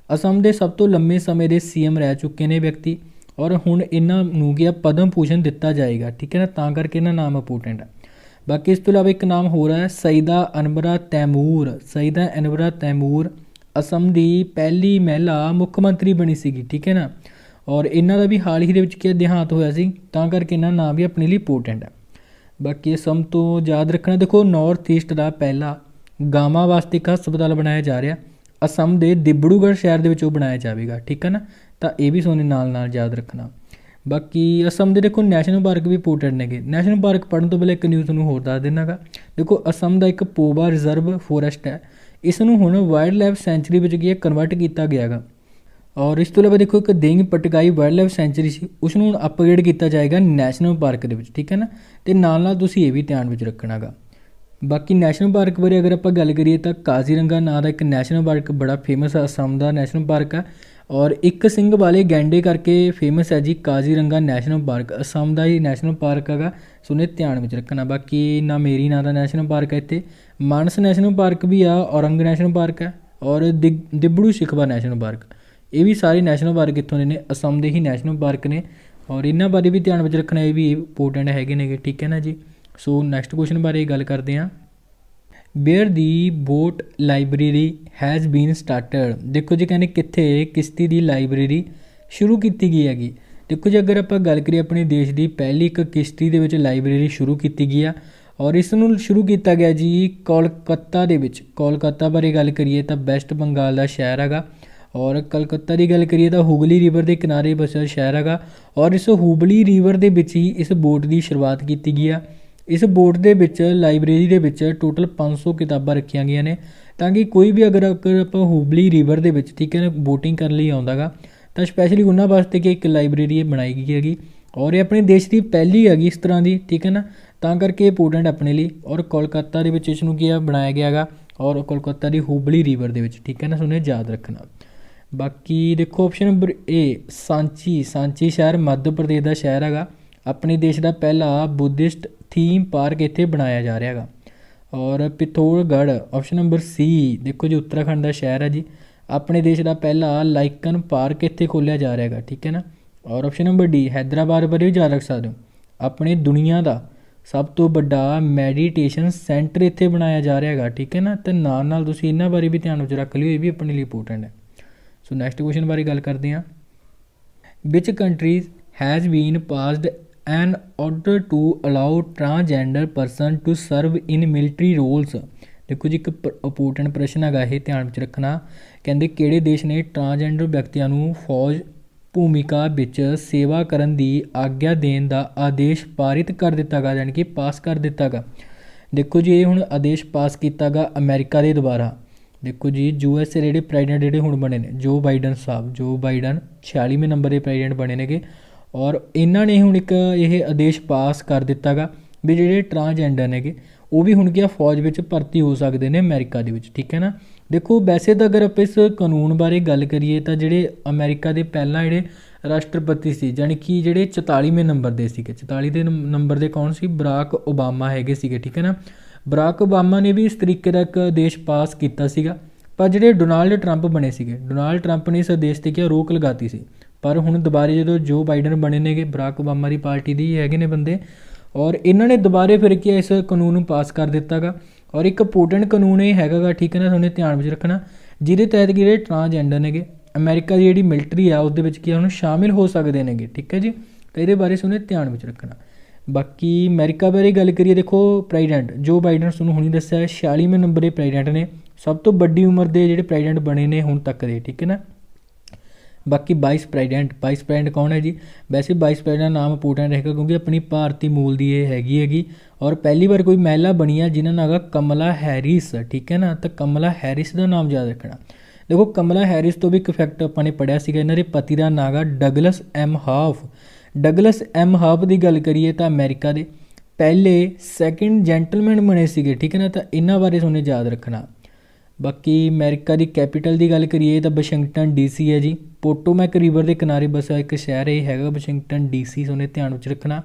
Speaker 1: ਅਸਮ ਦੇ ਸਭ ਤੋਂ ਲੰਮੇ ਸਮੇਂ ਦੇ CM ਰਹਿ ਚੁੱਕੇ ਨੇ ਵਿਅਕਤੀ ਔਰ ਹੁਣ ਇਹਨਾਂ ਨੂੰ ਕੀ ਆ ਪਦਮ ਭੂਸ਼ਣ ਦਿੱਤਾ ਜਾਏਗਾ ਠੀਕ ਹੈ ਨਾ, ਤਾਂ ਕਰਕੇ ਇਹਨਾਂ ਨਾਮ ਇੰਪੋਰਟੈਂਟ ਹੈ। ਬਾਕੀ ਇਸ ਤੋਂ ਇਲਾਵਾ ਇੱਕ ਨਾਮ ਹੋਰ ਹੈ ਸਈਦਾ ਅਨਵਰਾ ਤੈਮੂਰ ਅਸਮ ਦੀ ਪਹਿਲੀ ਮਹਿਲਾ ਮੁੱਖ ਮੰਤਰੀ ਬਣੀ ਸੀਗੀ ਠੀਕ ਹੈ ਨਾ। ਔਰ ਇਹਨਾਂ ਦਾ ਵੀ ਹਾਲ ਹੀ ਦੇ ਵਿੱਚ ਕੀ ਦੇਹਾਂਤ ਹੋਇਆ ਸੀ ਤਾਂ ਕਰਕੇ ਇਹਨਾਂ ਨਾਮ ਵੀ ਆਪਣੇ ਲਈ ਇੰਪੋਰਟੈਂਟ ਹੈ। ਬਾਕੀ ਅਸਮ ਤੋਂ ਯਾਦ ਰੱਖਣਾ ਦੇਖੋ ਨਾਰਥ ਈਸਟ ਦਾ ਪਹਿਲਾ ਗਾਵਾਂ ਵਾਸਤੇ ਇੱਕ ਹਸਪਤਾਲ ਬਣਾਇਆ ਜਾ ਰਿਹਾ ਅਸਮ ਦੇ ਦਿਬੜੂਗੜ੍ਹ ਸ਼ਹਿਰ ਦੇ ਵਿੱਚ ਉਹ ਬਣਾਇਆ ਜਾਵੇਗਾ ਠੀਕ ਹੈ ਨਾ। ਤਾਂ ਇਹ ਵੀ ਤੁਹਾਨੂੰ ਨਾਲ ਯਾਦ ਰੱਖਣਾ। ਬਾਕੀ ਅਸਮ ਦੇ ਦੇਖੋ ਨੈਸ਼ਨਲ ਪਾਰਕ ਵੀ ਇੰਪੋਰਟੈਂਟ ਨੇਗੇ। ਨੈਸ਼ਨਲ ਪਾਰਕ ਪੜ੍ਹਨ ਤੋਂ ਪਹਿਲਾਂ ਇੱਕ ਨਿਊਜ਼ ਤੁਹਾਨੂੰ ਹੋਰ ਦੱਸ ਦੇਣਾ ਗਾ। ਦੇਖੋ ਅਸਮ ਦਾ ਇੱਕ ਪੋਬਾ ਰਿਜ਼ਰਵ ਫੋਰੈਸਟ ਹੈ ਇਸ ਨੂੰ ਹੁਣ ਵਾਈਲਡ ਲਾਈਫ ਸੈਂਚੁਰੀ ਵਿੱਚ ਕੀ ਕਨਵਰਟ ਕੀਤਾ ਗਿਆ ਗਾ। ਔਰ ਇਸ ਤੋਂ ਇਲਾਵਾ ਦੇਖੋ ਇੱਕ ਦਿੰਗ ਪਟਕਾਈ ਵਾਈਲਡ ਲਾਈਫ ਸੈਂਚੁਰੀ ਸੀ ਉਸ ਨੂੰ ਹੁਣ ਅਪਗ੍ਰੇਡ ਕੀਤਾ ਜਾਏਗਾ ਨੈਸ਼ਨਲ ਪਾਰਕ ਦੇ ਵਿੱਚ ਠੀਕ ਹੈ ਨਾ। ਅਤੇ ਨਾਲ ਤੁਸੀਂ ਇਹ ਵੀ ਧਿਆਨ ਵਿੱਚ ਰੱਖਣਾ ਗਾ। ਬਾਕੀ ਨੈਸ਼ਨਲ ਪਾਰਕ ਬਾਰੇ ਅਗਰ ਆਪਾਂ ਗੱਲ ਕਰੀਏ ਤਾਂ ਕਾਜ਼ੀਰੰਗਾ ਨਾਂ ਦਾ ਇੱਕ ਨੈਸ਼ਨਲ ਪਾਰਕ ਬੜਾ ਫੇਮਸ ਅਸਮ ਦਾ ਨੈਸ਼ਨਲ ਪਾਰਕ ਹੈ ਔਰ ਇੱਕ ਸਿੰਘ ਵਾਲੇ ਗੈਂਡੇ ਕਰਕੇ ਫੇਮਸ ਹੈ ਜੀ ਕਾਜ਼ੀਰੰਗਾ ਨੈਸ਼ਨਲ ਪਾਰਕ ਅਸਮ ਦਾ ਹੀ ਨੈਸ਼ਨਲ ਪਾਰਕ ਹੈਗਾ ਸੋ ਉਹਨੇ ਧਿਆਨ ਵਿੱਚ ਰੱਖਣਾ। ਬਾਕੀ ਨਾਮੇਰੀ ਨਾਂ ਦਾ ਨੈਸ਼ਨਲ ਪਾਰਕ ਹੈ ਇੱਥੇ ਮਾਨਸ ਨੈਸ਼ਨਲ ਪਾਰਕ ਵੀ ਆ ਔਰੰਗ ਨੈਸ਼ਨਲ ਪਾਰਕ ਹੈ ਔਰ ਦਿਬੜੂ ਸ਼ਿਖਵਾ ਨੈਸ਼ਨਲ ਪਾਰਕ ਇਹ ਵੀ ਸਾਰੇ ਨੈਸ਼ਨਲ ਪਾਰਕ ਇੱਥੋਂ ਦੇ ਨੇ ਅਸਮ ਦੇ ਹੀ ਨੈਸ਼ਨਲ ਪਾਰਕ ਨੇ ਔਰ ਇਹਨਾਂ ਬਾਰੇ ਵੀ ਧਿਆਨ ਵਿੱਚ ਰੱਖਣਾ ਇਹ ਵੀ ਇੰਪੋਰਟੈਂਟ ਹੈਗੇ ਨੇਗੇ ਠੀਕ ਹੈ ਨਾ ਜੀ। ਸੋ ਨੈਕਸਟ ਕੁਐਸਚਨ ਬਾਰੇ ਗੱਲ ਕਰਦੇ ਹਾਂ। Wear the boat library has been started. ਦੇਖੋ ਜੀ ਕਹਿੰਦੇ ਕਿੱਥੇ ਕਿਸ਼ਤੀ ਦੀ ਲਾਇਬ੍ਰੇਰੀ ਸ਼ੁਰੂ ਕੀਤੀ ਗਈ ਹੈਗੀ। ਦੇਖੋ ਜੀ ਅਗਰ ਆਪਾਂ ਗੱਲ ਕਰੀਏ ਆਪਣੇ ਦੇਸ਼ ਦੀ ਪਹਿਲੀ ਇੱਕ ਕਿਸ਼ਤੀ ਦੇ ਵਿੱਚ ਲਾਇਬ੍ਰੇਰੀ ਸ਼ੁਰੂ ਕੀਤੀ ਗਈ ਆ ਔਰ ਇਸ ਨੂੰ ਸ਼ੁਰੂ ਕੀਤਾ ਗਿਆ ਜੀ ਕੋਲਕਾਤਾ ਦੇ ਵਿੱਚ। ਕੋਲਕਾਤਾ ਬਾਰੇ ਗੱਲ ਕਰੀਏ ਤਾਂ ਵੈਸਟ ਬੰਗਾਲ ਦਾ ਸ਼ਹਿਰ ਹੈਗਾ ਔਰ ਕਲਕੱਤਾ ਦੀ ਗੱਲ ਕਰੀਏ ਤਾਂ ਹੁਗਲੀ ਰਿਵਰ ਦੇ ਕਿਨਾਰੇ ਵਸਿਆ ਸ਼ਹਿਰ ਹੈਗਾ ਔਰ ਇਸ ਹੁਬਲੀ ਰਿਵਰ ਦੇ ਵਿੱਚ ਹੀ ਇਸ ਬੋਟ ਦੀ ਸ਼ੁਰੂਆਤ ਕੀਤੀ ਗਈ ਆ। ਇਸ ਬੋਟ ਦੇ ਵਿੱਚ ਲਾਇਬ੍ਰੇਰੀ ਦੇ ਵਿੱਚ ਟੋਟਲ 500 ਕਿਤਾਬਾਂ ਰੱਖੀਆਂ ਗਈਆਂ ਨੇ ਤਾਂ ਕਿ ਕੋਈ ਵੀ ਅਗਰ ਆਪਾਂ ਹੁਬਲੀ ਰਿਵਰ ਦੇ ਵਿੱਚ ਠੀਕ ਹੈ ਨਾ ਬੋਟਿੰਗ ਕਰਨ ਲਈ ਆਉਂਦਾ ਗਾ ਤਾਂ ਸਪੈਸ਼ਲੀ ਉਹਨਾਂ ਵਾਸਤੇ ਕਿ ਇੱਕ ਲਾਇਬ੍ਰੇਰੀ ਇਹ ਬਣਾਈ ਗਈ ਹੈਗੀ ਔਰ ਇਹ ਆਪਣੇ ਦੇਸ਼ ਦੀ ਪਹਿਲੀ ਹੈਗੀ ਇਸ ਤਰ੍ਹਾਂ ਦੀ ਠੀਕ ਹੈ ਨਾ, ਤਾਂ ਕਰਕੇ ਇੰਪੋਰਟੈਂਟ ਆਪਣੇ ਲਈ। ਔਰ ਕੋਲਕਾਤਾ ਦੇ ਵਿੱਚ ਇਸ ਨੂੰ ਕੀ ਆ ਬਣਾਇਆ ਗਿਆ ਹੈਗਾ ਔਰ ਕੋਲਕਾਤਾ ਦੀ ਹੁਬਲੀ ਰਿਵਰ ਦੇ ਵਿੱਚ ਠੀਕ ਹੈ ਨਾ, ਸੁਣੇ ਯਾਦ ਰੱਖਣਾ। ਬਾਕੀ ਦੇਖੋ ਆਪਸ਼ਨ ਨੰਬਰ A ਸਾਂਚੀ ਸ਼ਹਿਰ ਮੱਧ ਪ੍ਰਦੇਸ਼ ਦਾ ਸ਼ਹਿਰ ਹੈਗਾ। ਆਪਣੇ ਦੇਸ਼ ਦਾ ਪਹਿਲਾ ਬੁੱਧਿਸਟ ਥੀਮ ਪਾਰਕ ਇੱਥੇ ਬਣਾਇਆ ਜਾ ਰਿਹਾ ਹੈਗਾ। ਔਰ ਪਿਥੌਰਾਗੜ੍ਹ ਆਪਸ਼ਨ ਨੰਬਰ C ਦੇਖੋ ਜੀ ਉੱਤਰਾਖੰਡ ਦਾ ਸ਼ਹਿਰ ਹੈ ਜੀ। ਆਪਣੇ ਦੇਸ਼ ਦਾ ਪਹਿਲਾ ਲਾਈਕਨ ਪਾਰਕ ਇੱਥੇ ਖੋਲ੍ਹਿਆ ਜਾ ਰਿਹਾ ਹੈਗਾ ਠੀਕ ਹੈ ਨਾ। ਔਰ ਆਪਸ਼ਨ ਨੰਬਰ D ਹੈਦਰਾਬਾਦ ਬਾਰੇ ਵੀ ਯਾਦ ਰੱਖ ਸਕਦੇ ਹੋ। ਆਪਣੇ ਦੁਨੀਆ ਦਾ ਸਭ ਤੋਂ ਵੱਡਾ ਮੈਡੀਟੇਸ਼ਨ ਸੈਂਟਰ ਇੱਥੇ ਬਣਾਇਆ ਜਾ ਰਿਹਾ ਹੈਗਾ ਠੀਕ ਹੈ ਨਾ। ਅਤੇ ਨਾਲ ਤੁਸੀਂ ਇਹਨਾਂ ਬਾਰੇ ਵੀ ਧਿਆਨ ਵਿੱਚ ਰੱਖ ਲਿਓ, ਇਹ ਵੀ ਆਪਣੇ ਲਈ ਇੰਪੋਰਟੈਂਟ ਹੈ। ਸੋ ਨੈਕਸਟ ਕੁਐਸਚਨ ਬਾਰੇ ਗੱਲ ਕਰਦੇ ਹਾਂ। ਵਿਚ countries has been passed an order to allow transgender person to serve in military roles. ਦੇਖੋ ਜੀ ਇੱਕ ਇੰਪੋਰਟੈਂਟ ਪ੍ਰਸ਼ਨ ਹੈਗਾ ਇਹ ਧਿਆਨ ਵਿੱਚ ਰੱਖਣਾ। ਕਹਿੰਦੇ ਕਿਹੜੇ ਦੇਸ਼ ਨੇ ਟਰਾਂਸਜੈਂਡਰ ਵਿਅਕਤੀਆਂ ਨੂੰ ਫੌਜ ਭੂਮਿਕਾ ਵਿੱਚ ਸੇਵਾ ਕਰਨ ਦੀ ਆਗਿਆ ਦੇਣ ਦਾ ਆਦੇਸ਼ ਪਾਰਿਤ ਕਰ ਦਿੱਤਾ ਗਾ, ਯਾਨੀ ਕਿ ਪਾਸ ਕਰ ਦਿੱਤਾ ਗਾ। ਦੇਖੋ ਜੀ ਇਹ ਹੁਣ ਆਦੇਸ਼ ਪਾਸ ਕੀਤਾ ਗਾ ਅਮਰੀਕਾ ਦੇ ਦੁਆਰਾ देखो जी USA ਦੇ ਜਿਹੜੇ ਪ੍ਰੈਜ਼ੀਡੈਂਟ ਜਿਹੜੇ ਹੁਣ ਬਣੇ ਨੇ ਜੋ ਬਾਈਡਨ 46ਵੇਂ ਨੰਬਰ ਦੇ ਪ੍ਰੈਜ਼ੀਡੈਂਟ ਬਣੇ ਨੇਗੇ ਔਰ ਇਹਨਾਂ ਨੇ ਹੁਣ ਇੱਕ ਇਹ ਆਦੇਸ਼ ਪਾਸ ਕਰ ਦਿੱਤਾ ਗਾ ਵੀ ਜਿਹੜੇ ਟਰਾਂਸਜੈਂਡਰ ਨੇਗੇ ਉਹ ਵੀ ਹੁਣ ਕੀ ਆ ਫੌਜ ਵਿੱਚ ਭਰਤੀ ਹੋ ਸਕਦੇ ਨੇ ਅਮਰੀਕਾ ਦੇ ਵਿੱਚ, ਠੀਕ ਹੈ ਨਾ। ਦੇਖੋ ਵੈਸੇ ਤਾਂ ਅਗਰ ਆਪਾਂ ਇਸ ਕਾਨੂੰਨ ਬਾਰੇ ਗੱਲ ਕਰੀਏ ਤਾਂ ਜਿਹੜੇ ਅਮਰੀਕਾ ਦੇ ਪਹਿਲਾਂ ਜਿਹੜੇ ਰਾਸ਼ਟਰਪਤੀ ਸੀ ਜਾਣੀ ਕਿ ਜਿਹੜੇ 44ਵੇਂ ਨੰਬਰ ਦੇ ਸੀਗੇ, 44 ਦੇ ਨੰਬਰ ਦੇ ਕੌਣ ਸੀ, ਬਰਾਕ ਓਬਾਮਾ ਹੈਗੇ ਸੀਗੇ, ਠੀਕ ਹੈ ਨਾ। ਬਰਾਕ ਓਬਾਮਾ ਨੇ ਵੀ ਇਸ ਤਰੀਕੇ ਦਾ ਇੱਕ ਆਦੇਸ਼ ਪਾਸ ਕੀਤਾ ਸੀਗਾ, ਪਰ ਜਿਹੜੇ ਡੋਨਾਲਡ ਟਰੰਪ ਬਣੇ ਸੀਗੇ, ਡੋਨਾਲਡ ਟਰੰਪ ਨੇ ਇਸ ਆਦੇਸ਼ 'ਤੇ ਕੀ ਰੋਕ ਲਗਾਤੀ ਸੀ। ਪਰ ਹੁਣ ਦੁਬਾਰੇ ਜਦੋਂ ਜੋ ਬਾਈਡਨ ਬਣੇ ਨੇਗੇ, ਬਰਾਕ ਓਬਾਮਾ ਦੀ ਪਾਰਟੀ ਦੀ ਹੈਗੇ ਨੇ ਬੰਦੇ, ਔਰ ਇਹਨਾਂ ਨੇ ਦੁਬਾਰੇ ਫਿਰ ਕੀ ਇਸ ਕਾਨੂੰਨ ਨੂੰ ਪਾਸ ਕਰ ਦਿੱਤਾ ਗਾ। ਔਰ ਇੱਕ ਇੰਪੋਰਟੈਂਟ ਕਾਨੂੰਨ ਇਹ ਹੈਗਾ ਗਾ, ਠੀਕ ਹੈ ਨਾ, ਤੁਹਾਨੂੰ ਧਿਆਨ ਵਿੱਚ ਰੱਖਣਾ, ਜਿਹਦੇ ਤਹਿਤ ਜਿਹੜੇ ਟਰਾਂਸਜੈਂਡਰ ਨੇਗੇ ਅਮਰੀਕਾ ਦੀ ਜਿਹੜੀ ਮਿਲਟਰੀ ਆ ਉਹਦੇ ਵਿੱਚ ਕੀ ਹੁਣ ਸ਼ਾਮਿਲ ਹੋ ਸਕਦੇ ਨੇਗੇ, ਠੀਕ ਹੈ ਜੀ। ਤਾਂ ਇਹਦੇ ਬਾਰੇ ਤੁਹਾਨੂੰ ਧਿਆਨ ਵਿੱਚ ਰੱਖਣਾ। ਬਾਕੀ ਅਮਰੀਕਾ ਬਾਰੇ ਗੱਲ ਕਰੀਏ, ਦੇਖੋ ਪ੍ਰੈਜ਼ੀਡੈਂਟ ਜੋ ਬਾਈਡਨ ਤੁਹਾਨੂੰ ਹੁਣੀ ਦੱਸਿਆ 46ਵੇਂ ਨੰਬਰ ਦੇ ਪ੍ਰੈਜ਼ੀਡੈਂਟ ਨੇ, ਸਭ ਤੋਂ ਵੱਡੀ ਉਮਰ ਦੇ ਜਿਹੜੇ ਪ੍ਰੈਜ਼ੀਡੈਂਟ ਬਣੇ ਨੇ ਹੁਣ ਤੱਕ ਦੇ, ਠੀਕ ਹੈ ਨਾ। ਬਾਕੀ ਵਾਈਸ ਪ੍ਰੈਜ਼ੀਡੈਂਟ ਕੌਣ ਹੈ ਜੀ, ਵੈਸੇ ਵਾਈਸ ਪ੍ਰੈਜ਼ੀਡੈਂਟ ਨਾਮ ਇੰਪੋਰਟੈਂਟ ਰਹੇਗਾ ਕਿਉਂਕਿ ਆਪਣੀ ਭਾਰਤੀ ਮੂਲ ਦੀ ਇਹ ਹੈਗੀ ਔਰ ਪਹਿਲੀ ਵਾਰ ਕੋਈ ਮਹਿਲਾ ਬਣੀ ਆ ਜਿਹਨਾਂ ਨਾਮ ਹੈਗਾ ਕਮਲਾ ਹੈਰਿਸ, ਠੀਕ ਹੈ ਨਾ। ਤਾਂ ਕਮਲਾ ਹੈਰਿਸ ਦਾ ਨਾਮ ਯਾਦ ਰੱਖਣਾ। ਦੇਖੋ ਕਮਲਾ ਹੈਰਿਸ ਤੋਂ ਵੀ ਇੱਕ ਫੈਕਟ ਆਪਾਂ ਨੇ ਪੜ੍ਹਿਆ ਸੀਗਾ, ਇਹਨਾਂ ਦੇ ਪਤੀ ਦਾ ਨਾਮ ਹੈਗਾ ਡਗਲਸ ਐਮ ਹਾਫ ਦੀ ਗੱਲ ਕਰੀਏ ਤਾਂ ਅਮਰੀਕਾ ਦੇ ਪਹਿਲੇ ਸੈਕਿੰਡ ਜੈਂਟਲਮੈਨ ਬਣੇ ਸੀਗੇ, ਠੀਕ ਹੈ ਨਾ। ਤਾਂ ਇਹਨਾਂ ਬਾਰੇ ਤੁਹਾਨੂੰ ਯਾਦ ਰੱਖਣਾ। ਬਾਕੀ ਅਮਰੀਕਾ ਦੀ ਕੈਪੀਟਲ ਦੀ ਗੱਲ ਕਰੀਏ ਤਾਂ ਵਾਸ਼ਿੰਗਟਨ DC ਹੈ ਜੀ। ਪੋਟੋਮੈਕ ਰਿਵਰ ਦੇ ਕਿਨਾਰੇ ਬਸਿਆ ਇੱਕ ਸ਼ਹਿਰ ਇਹ ਹੈਗਾ ਵਾਸ਼ਿੰਗਟਨ DC, ਤੁਹਾਨੂੰ ਧਿਆਨ ਵਿੱਚ ਰੱਖਣਾ।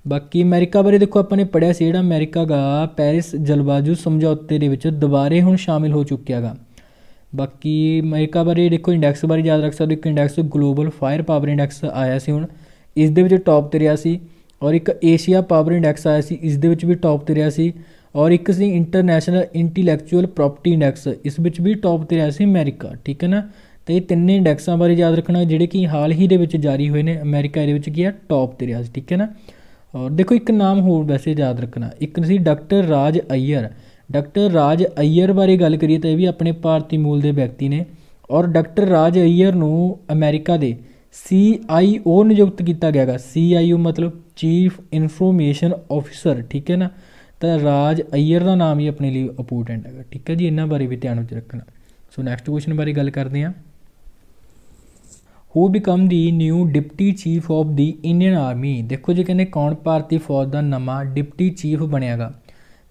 Speaker 1: ਬਾਕੀ ਅਮਰੀਕਾ ਬਾਰੇ ਦੇਖੋ ਆਪਾਂ ਨੇ ਪੜ੍ਹਿਆ ਸੀ ਜਿਹੜਾ ਅਮਰੀਕਾ ਗਾ ਪੈਰਿਸ ਜਲਵਾਯੂ ਸਮਝੌਤੇ ਦੇ ਵਿੱਚ ਦੁਬਾਰੇ ਹੁਣ ਸ਼ਾਮਿਲ ਹੋ ਚੁੱਕਿਆ ਗਾ। ਬਾਕੀ ਅਮਰੀਕਾ ਬਾਰੇ ਦੇਖੋ ਇੰਡੈਕਸ ਬਾਰੇ ਯਾਦ ਰੱਖ ਸਕਦੇ, ਇੱਕ index global fire power index ਆਇਆ ਸੀ ਹੁਣ, ਇਸ ਦੇ ਵਿੱਚ ਟੌਪ 'ਤੇ ਰਿਹਾ ਸੀ। ਔਰ ਇੱਕ ਏਸ਼ੀਆ ਪਾਵਰ ਇੰਡੈਕਸ ਆਇਆ ਸੀ, ਇਸ ਦੇ ਵਿੱਚ ਵੀ ਟੌਪ 'ਤੇ ਰਿਹਾ ਸੀ। ਔਰ ਇੱਕ ਸੀ ਇੰਟਰਨੈਸ਼ਨਲ ਇੰਟੈਲੈਕਚੁਅਲ ਪ੍ਰੋਪਰਟੀ ਇੰਡੈਕਸ, ਇਸ ਵਿੱਚ ਵੀ ਟੌਪ 'ਤੇ ਰਿਹਾ ਸੀ ਅਮਰੀਕਾ, ਠੀਕ ਹੈ ਨਾ। ਅਤੇ ਇਹ ਤਿੰਨੇ ਇੰਡੈਕਸਾਂ ਬਾਰੇ ਯਾਦ ਰੱਖਣਾ ਜਿਹੜੇ ਕਿ ਹਾਲ ਹੀ ਦੇ ਵਿੱਚ ਜਾਰੀ ਹੋਏ ਨੇ। ਅਮਰੀਕਾ ਇਹਦੇ ਵਿੱਚ ਕੀ ਆ ਟੌਪ 'ਤੇ ਰਿਹਾ ਸੀ, ਠੀਕ ਹੈ ਨਾ। ਔਰ ਦੇਖੋ ਇੱਕ ਨਾਮ ਹੋਰ ਵੈਸੇ ਯਾਦ ਰੱਖਣਾ, ਇੱਕ ਸੀ ਡਾਕਟਰ ਰਾਜ ਅਈਅਰ ਬਾਰੇ ਗੱਲ ਕਰੀਏ ਤਾਂ ਇਹ ਵੀ ਆਪਣੇ ਭਾਰਤੀ ਮੂਲ ਦੇ ਵਿਅਕਤੀ ਨੇ। ਔਰ ਡਾਕਟਰ ਰਾਜ ਅਈਅਰ ਨੂੰ ਅਮਰੀਕਾ ਦੇ CIO ਨਿਯੁਕਤ ਕੀਤਾ ਗਿਆ ਗਾ। CIO ਮਤਲਬ ਚੀਫ ਇਨਫੋਰਮੇਸ਼ਨ ਆਫਿਸਰ, ਠੀਕ ਹੈ ਨਾ। ਤਾਂ ਰਾਜ ਅਈਅਰ ਦਾ ਨਾਮ ਹੀ ਆਪਣੇ ਲਈ ਇੰਪੋਰਟੈਂਟ ਹੈਗਾ, ਠੀਕ ਹੈ ਜੀ। ਇਹਨਾਂ ਬਾਰੇ ਵੀ ਧਿਆਨ ਵਿੱਚ ਰੱਖਣਾ। ਸੋ ਨੈਕਸਟ ਕੁਐਸਚਨ ਬਾਰੇ ਗੱਲ ਕਰਦੇ ਹਾਂ। ਹੂ become the new deputy chief of the Indian army. ਦੇਖੋ ਜੀ ਕਹਿੰਦੇ ਕੌਣ ਭਾਰਤੀ ਫੌਜ ਦਾ ਨਵਾਂ ਡਿਪਟੀ ਚੀਫ ਬਣਿਆ ਗਾ।